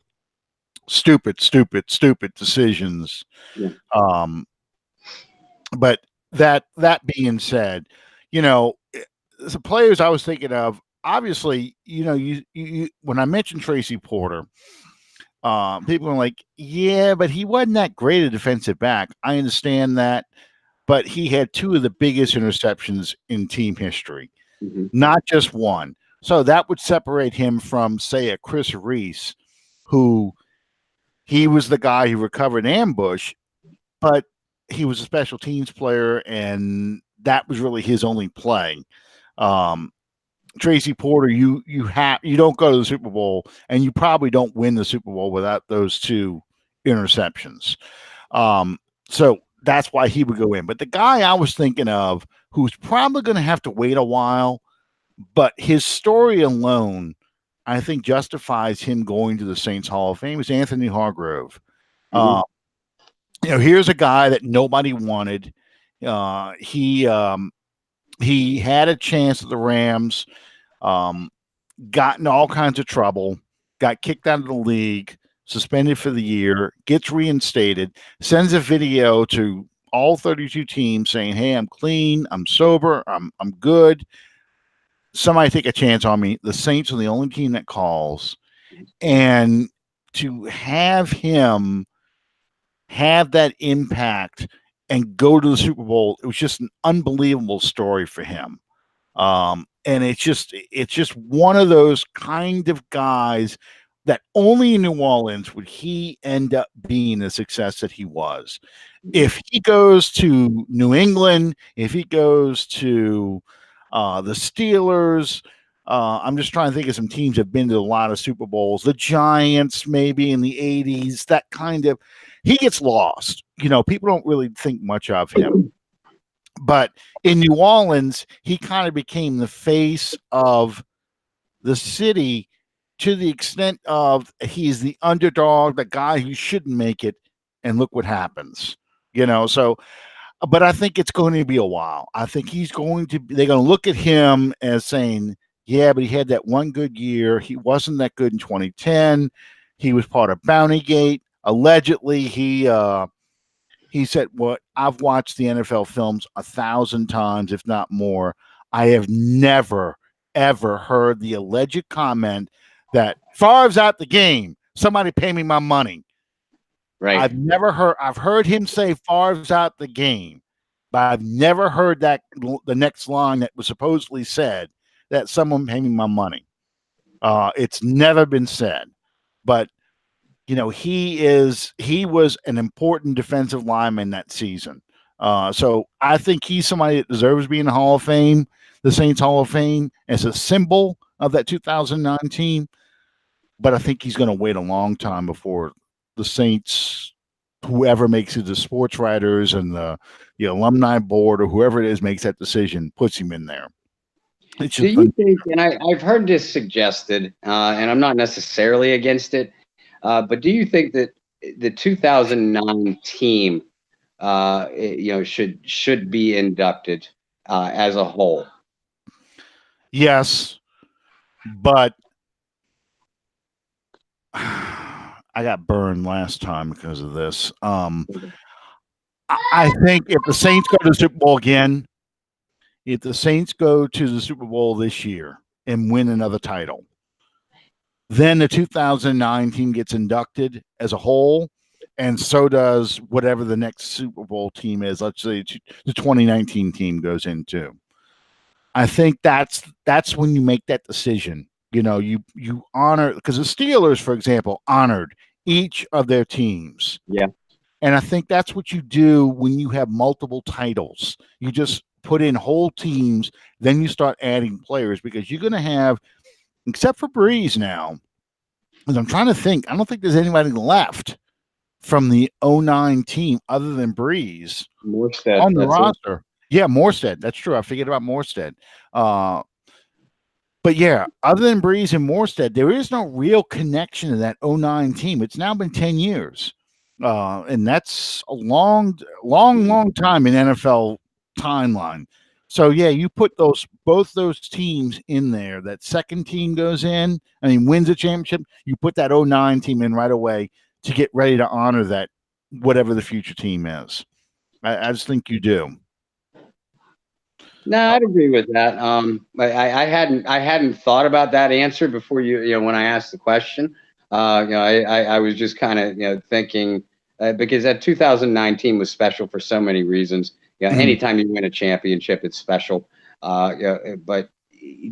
stupid decisions. Yeah. But that being said, the players I was thinking of, obviously, you when I mentioned Tracy Porter, People are like, yeah, but he wasn't that great a defensive back. I understand that, but he had two of the biggest interceptions in team history, not just one. So that would separate him from, say, a Chris Reese, who he was the guy who recovered ambush, but he was a special teams player, and that was really his only play. Tracy Porter, you don't go to the Super Bowl, and you probably don't win the Super Bowl without those two interceptions. So that's why he would go in. But the guy I was thinking of, who's probably going to have to wait a while, but his story alone, I think, justifies him going to the Saints Hall of Fame, is Anthony Hargrove. Here's a guy that nobody wanted. He had a chance at the Rams, got in all kinds of trouble, got kicked out of the league, suspended for the year, gets reinstated, sends a video to all 32 teams saying, hey, I'm clean, I'm sober, I'm good. Somebody take a chance on me. The Saints are the only team that calls. And to have him have that impact and go to the Super Bowl, it was just an unbelievable story for him. And it's just one of those kind of guys that only in New Orleans would he end up being the success that he was. If he goes to New England, if he goes to the Steelers, I'm just trying to think of some teams that have been to a lot of Super Bowls. The Giants, maybe in the 80s, that kind of, he gets lost. People don't really think much of him. But in New Orleans, he kind of became the face of the city to the extent of he's the underdog, the guy who shouldn't make it, and look what happens. So, but I think it's going to be a while. I think they're going to look at him as saying, yeah, but he had that one good year. He wasn't that good in 2010. He was part of Bountygate. Allegedly, he said, well, I've watched the NFL films 1,000 times, if not more. I have never, ever heard the alleged comment that Favre's out the game. Somebody pay me my money. Right. I've heard him say Favre's out the game, but I've never heard that the next line that was supposedly said, that someone pay me my money. It's never been said, but he was an important defensive lineman that season. So I think he's somebody that deserves to be in the Hall of Fame, the Saints Hall of Fame, as a symbol of that 2009 team. But I think he's going to wait a long time before the Saints, whoever makes it, the sports writers and the alumni board or whoever it is makes that decision, puts him in there. Do you think, and I've heard this suggested, and I'm not necessarily against it, but do you think that the 2009 team, should be inducted as a whole? Yes, but I got burned last time because of this. I think if the Saints go to the Super Bowl again, if the Saints go to the Super Bowl this year and win another title, then the 2009 team gets inducted as a whole, and so does whatever the next Super Bowl team is. Let's say the 2019 team goes into. I think that's when you make that decision. You honor, because the Steelers, for example, honored each of their teams. Yeah. And I think that's what you do when you have multiple titles. You just put in whole teams, then you start adding players, because you're going to have, except for Breeze now, and I'm trying to think, I don't think there's anybody left from the 09 team other than Breeze Morstead on the roster. Yeah, Morstead. That's true. I forget about Morstead. But yeah, other than Breeze and Morstead, there is no real connection to that 09 team. It's now been 10 years. And that's a long time in NFL timeline. So yeah, you put both those teams in there. That second team goes in, wins a championship. You put that 09 team in right away to get ready to honor that, whatever the future team is. I just think you do. No, I'd agree with that. I hadn't thought about that answer before when I asked the question. I was just kind of thinking because that 2019 was special for so many reasons. Anytime you win a championship, it's special. But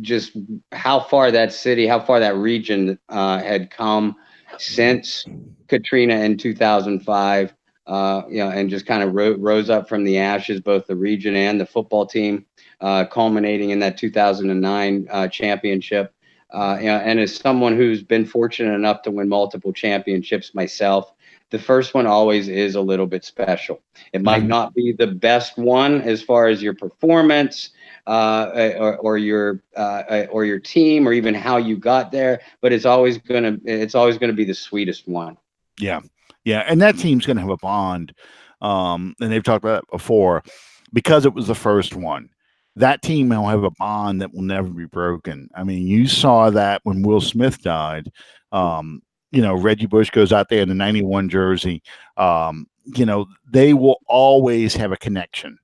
just how far that city, how far that region had come since Katrina in 2005. And just kind of rose up from the ashes, both the region and the football team, culminating in that 2009 championship. And as someone who's been fortunate enough to win multiple championships myself, the first one always is a little bit special. It might not be the best one as far as your performance or your team or even how you got there, but it's always gonna be the sweetest one. Yeah. Yeah. And that team's going to have a bond. And they've talked about that before because it was the first one. That team will have a bond that will never be broken. I mean, you saw that when Will Smith died. Reggie Bush goes out there in the 91 jersey. They will always have a connection.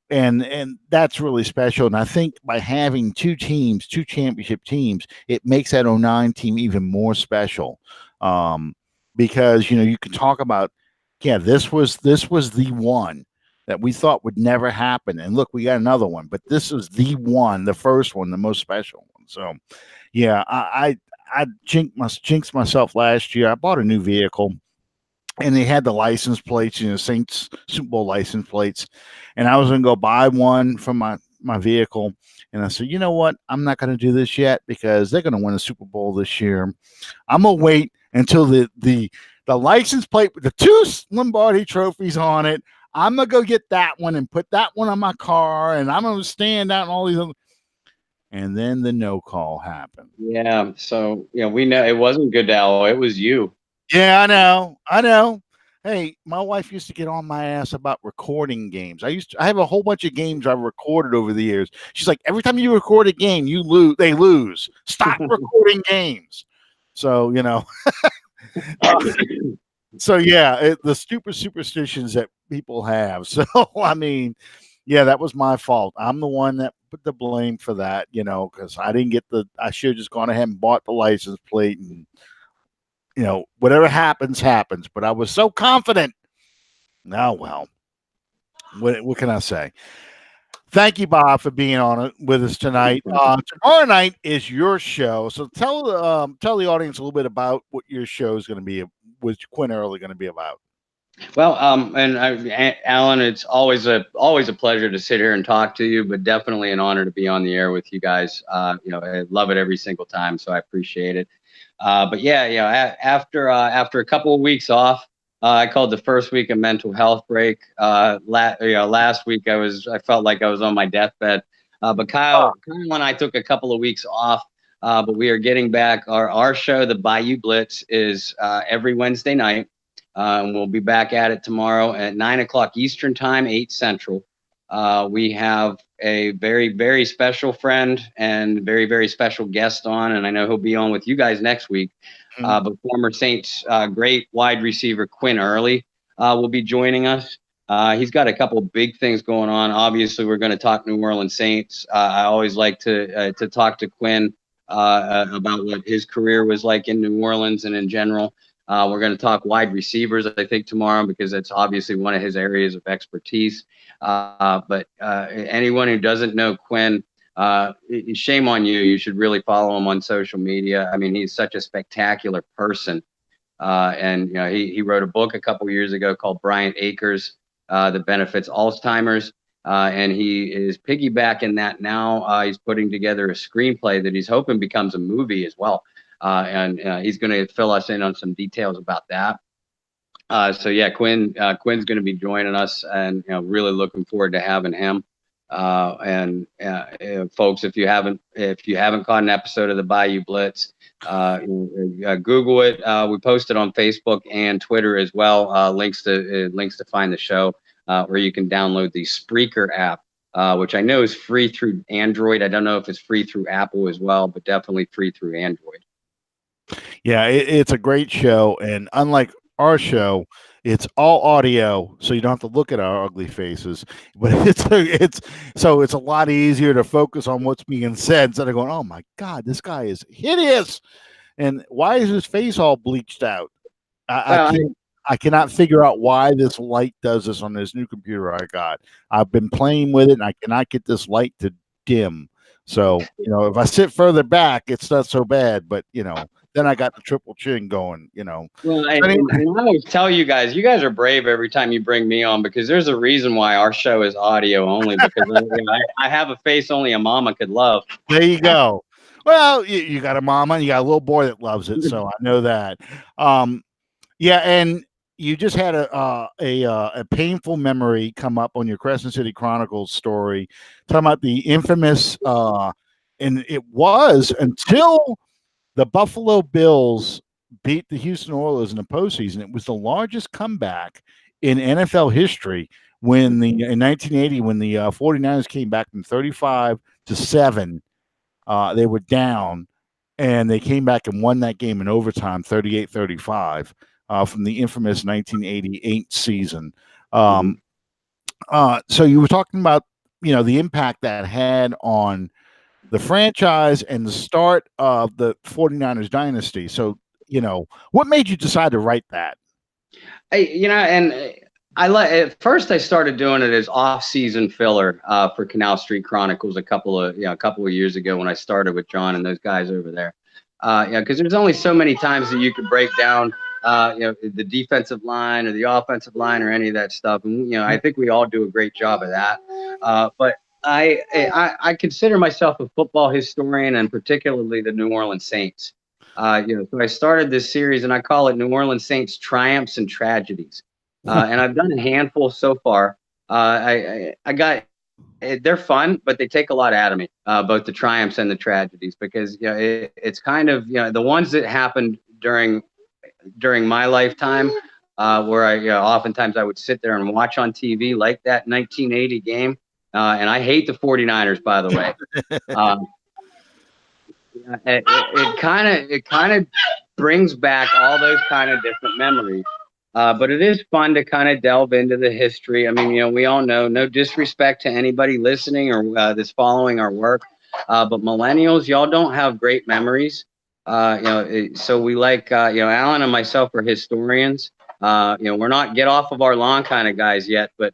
And that's really special. And I think by having two championship teams, it makes that 09 team even more special. Because you can talk about, this was the one that we thought would never happen, and look, we got another one, but this is the one, the first one, the most special one. So, I jinxed myself last year. I bought a new vehicle, and they had the license plates, Saints Super Bowl license plates, and I was going to go buy one from my vehicle, and I said, you know what, I'm not going to do this yet because they're going to win a Super Bowl this year. I'm gonna wait until the license plate with the 2 Lombardi trophies on it. I'm going to go get that one and put that one on my car, and I'm going to stand out and all these other. And then the no call happened. Yeah. So, we know it wasn't Goodell. It was you. Yeah, I know. Hey, my wife used to get on my ass about recording games. I have a whole bunch of games I've recorded over the years. She's like, every time you record a game, they lose. Stop recording games. So, the stupid superstitions that people have. So, I mean, that was my fault. I'm the one that put the blame for that, because I didn't get I should have just gone ahead and bought the license plate and, whatever happens. But I was so confident. Oh, well, what can I say? Thank you, Bob, for being on it with us tonight. Tomorrow night is your show, so tell the audience a little bit about what your show is going to be, with Quinn Early going to be about. Well, Alan, it's always a pleasure to sit here and talk to you, but definitely an honor to be on the air with you guys. I love it every single time, so I appreciate it. But after a couple of weeks off, I called the first week a mental health break. Last week I felt like I was on my deathbed. But Kyle and I took a couple of weeks off. But we are getting back. Our show, the Bayou Blitz, is every Wednesday night. And we'll be back at it tomorrow at 9:00 Eastern Time, 8 Central. We have a very, very special friend and very, very special guest on, and I know he'll be on with you guys next week. But former Saints great wide receiver Quinn Early will be joining us. He's got a couple big things going on. Obviously, we're going to talk New Orleans Saints. I always like to talk to Quinn about what his career was like in New Orleans and in general. We're going to talk wide receivers, I think, tomorrow because it's obviously one of his areas of expertise. But anyone who doesn't know Quinn, shame on you. You should really follow him on social media. I mean, he's such a spectacular person. And he wrote a book a couple years ago called Bryant Acres that benefits Alzheimer's. And he is piggybacking that now. He's putting together a screenplay that he's hoping becomes a movie as well. And he's going to fill us in on some details about that. Quinn's going to be joining us, and really looking forward to having him. Folks, if you haven't caught an episode of the Bayou Blitz, Google it. We post it on Facebook and Twitter as well. Links to find the show, or you can download the Spreaker app, which I know is free through Android. I don't know if it's free through Apple as well, but definitely free through Android. Yeah, it's a great show, and unlike our show, it's all audio, so you don't have to look at our ugly faces. But it's a lot easier to focus on what's being said instead of going, "Oh my God, this guy is hideous," And why is his face all bleached out? Well, I cannot figure out why this light does this on this new computer I got. I've been playing with it, and I cannot get this light to dim. So, if I sit further back, it's not so bad. But, then I got the triple chin going, Well, Anyway. and I always tell you guys are brave every time you bring me on, because there's a reason why our show is audio only, because I have a face only a mama could love. There you go. Well, you got a mama and you got a little boy that loves it, so I know that. Yeah, and you just had a painful memory come up on your Crescent City Chronicles story, talking about the infamous, and it was until the Buffalo Bills beat the Houston Oilers in the postseason. It was the largest comeback in NFL history in 1980, when the 49ers came back from 35-7. They were down, and they came back and won that game in overtime, 38-35, from the infamous 1988 season. So you were talking about, the impact that had on the franchise and the start of the 49ers dynasty. So, what made you decide to write that? At first I started doing it as off-season filler for Canal Street Chronicles a couple of years ago, when I started with John and those guys over there. Because there's only so many times that you could break down the defensive line or the offensive line or any of that stuff. And I think we all do a great job of that. But I consider myself a football historian, and particularly the New Orleans Saints. So I started this series, and I call it New Orleans Saints Triumphs and Tragedies. And I've done a handful so far. They're fun, but they take a lot out of me, both the triumphs and the tragedies, because it's kind of the ones that happened during my lifetime, where oftentimes I would sit there and watch on TV, like that 1980 game. And I hate the 49ers, by the way. It kind of brings back all those kind of different memories. But it is fun to kind of delve into the history. I mean, we all know, no disrespect to anybody listening or that's following our work, but millennials, y'all don't have great memories. So we like, Alan and myself are historians. We're not get off of our lawn kind of guys yet, but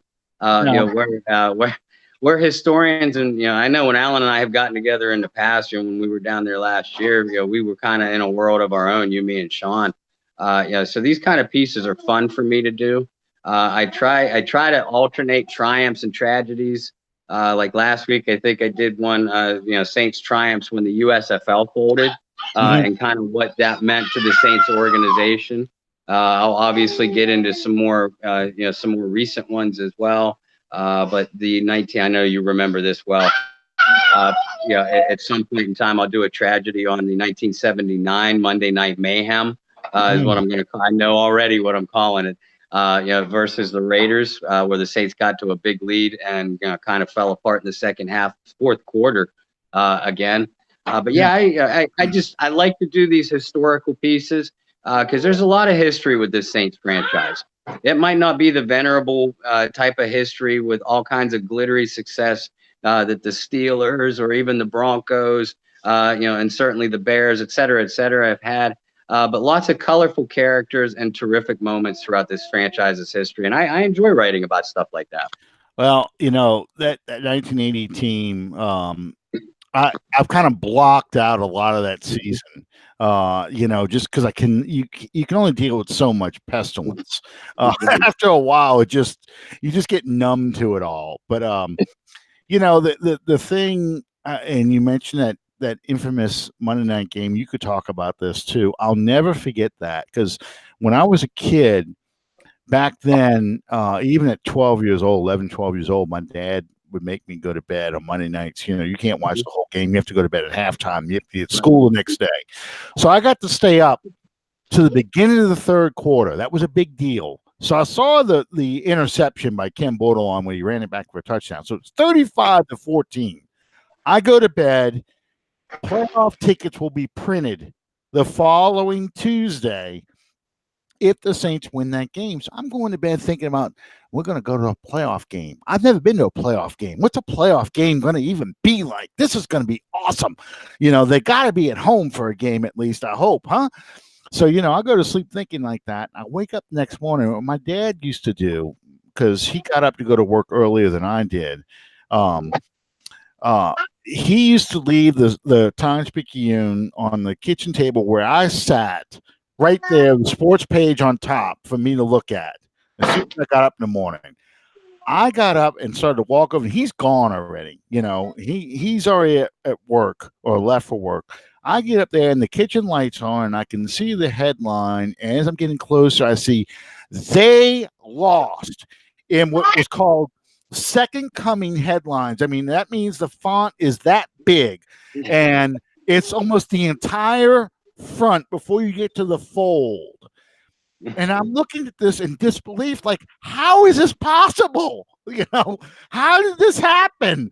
we're historians. And I know when Alan and I have gotten together in the past, when we were down there last year, we were kind of in a world of our own, you, me, and Sean. So these kind of pieces are fun for me to do. I try to alternate triumphs and tragedies. Like last week, I think I did one, Saints triumphs when the USFL folded, and kind of what that meant to the Saints organization. I'll obviously get into some more recent ones as well. But I know you remember this well. At some point in time, I'll do a tragedy on the 1979 Monday Night Mayhem. Is what I'm going to call. I know already what I'm calling it. Versus the Raiders, where the Saints got to a big lead and kind of fell apart in the second half, fourth quarter, again. But I like to do these historical pieces because there's a lot of history with this Saints franchise. It might not be the venerable type of history with all kinds of glittery success that the Steelers or even the Broncos, and certainly the Bears, et cetera, have had. But lots of colorful characters and terrific moments throughout this franchise's history. And I enjoy writing about stuff like that. Well, that 1980 team, I've kind of blocked out a lot of that season, just because you can only deal with so much pestilence. After a while, you just get numb to it all. But, the thing, and you mentioned that infamous Monday night game, you could talk about this too. I'll never forget that, because when I was a kid back then, even at 12 years old, my dad would make me go to bed on Monday nights. You can't watch the whole game. You have to go to bed at halftime. You have to be at school the next day. So I got to stay up to the beginning of the third quarter. That was a big deal. So I saw the interception by Ken Bordelon when he ran it back for a touchdown. So it's 35-14. I go to bed. Playoff tickets will be printed the following Tuesday. if the Saints win that game. So I'm going to bed thinking about we're going to go to a playoff game. I've never been to a playoff game. What's a playoff game going to even be like? This is going to be awesome. They got to be at home for a game at least, I hope, huh? So, I go to sleep thinking like that. I wake up the next morning. What my dad used to do, because he got up to go to work earlier than I did, he used to leave the Times-Picayune on the kitchen table where I sat, right there, the sports page on top for me to look at. As soon as I got up in the morning, I got up and started to walk over. And he's gone already. He's already at work or left for work. I get up there and the kitchen lights on, and I can see the headline. And as I'm getting closer, I see they lost in what was called second coming headlines. I mean, that means the font is that big, and it's almost the entire front before you get to the fold. And I'm looking at this in disbelief, like, how is this possible? How did this happen?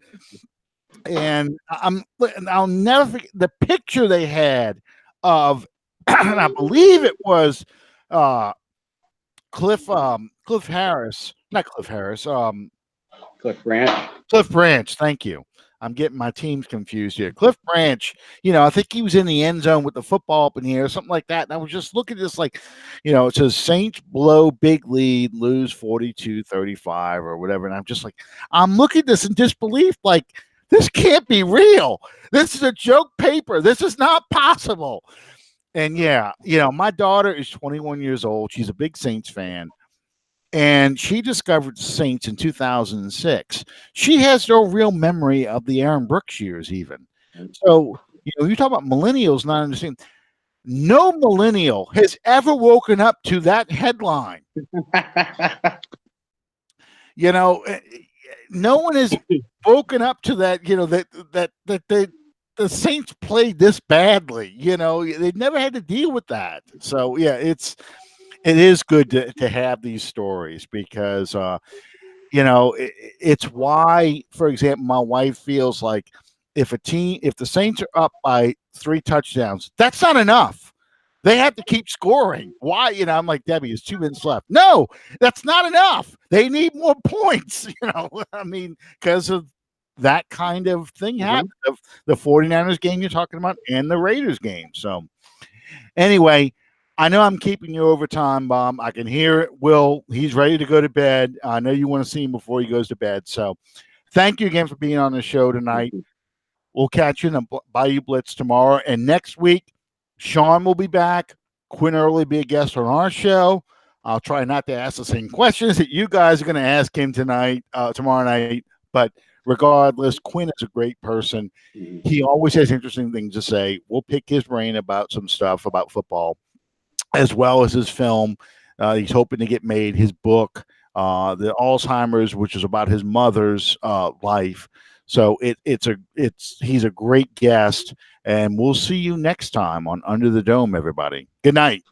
And I'll never forget the picture they had of, and I believe it was Cliff Harris, not Cliff Harris, Cliff Branch. Cliff Branch, thank you. I'm getting my teams confused here. Cliff Branch, I think he was in the end zone with the football up in the air, something like that. And I was just looking at this like, it says Saints blow big lead, lose 42-35 or whatever. And I'm just like, I'm looking at this in disbelief, like, this can't be real. This is a joke paper. This is not possible. And yeah, my daughter is 21 years old. She's a big Saints fan. And she discovered the Saints in 2006. She has no real memory of the Aaron Brooks years even. So, you talk about millennials not understanding. No millennial has ever woken up to that headline. No one has woken up to that, that the Saints played this badly. They never had to deal with that. So, yeah, it is good to have these stories because, it's why, for example, my wife feels like if the Saints are up by 3 touchdowns, that's not enough. They have to keep scoring. Why? I'm like, Debbie, there's 2 minutes left. No, that's not enough. They need more points, I mean, because of that kind of thing happened. Of the 49ers game you're talking about and the Raiders game. So anyway, I know I'm keeping you over time, Bob. I can hear it. Will, he's ready to go to bed. I know you want to see him before he goes to bed. So thank you again for being on the show tonight. We'll catch you in the Bayou Blitz tomorrow. And next week, Sean will be back. Quinn Early will be a guest on our show. I'll try not to ask the same questions that you guys are going to ask him tomorrow night. But regardless, Quinn is a great person. He always has interesting things to say. We'll pick his brain about some stuff about football, as well as his film. He's hoping to get made, his book, the Alzheimer's, which is about his mother's life. So he's a great guest, and we'll see you next time on Under the Dome, everybody. Good night.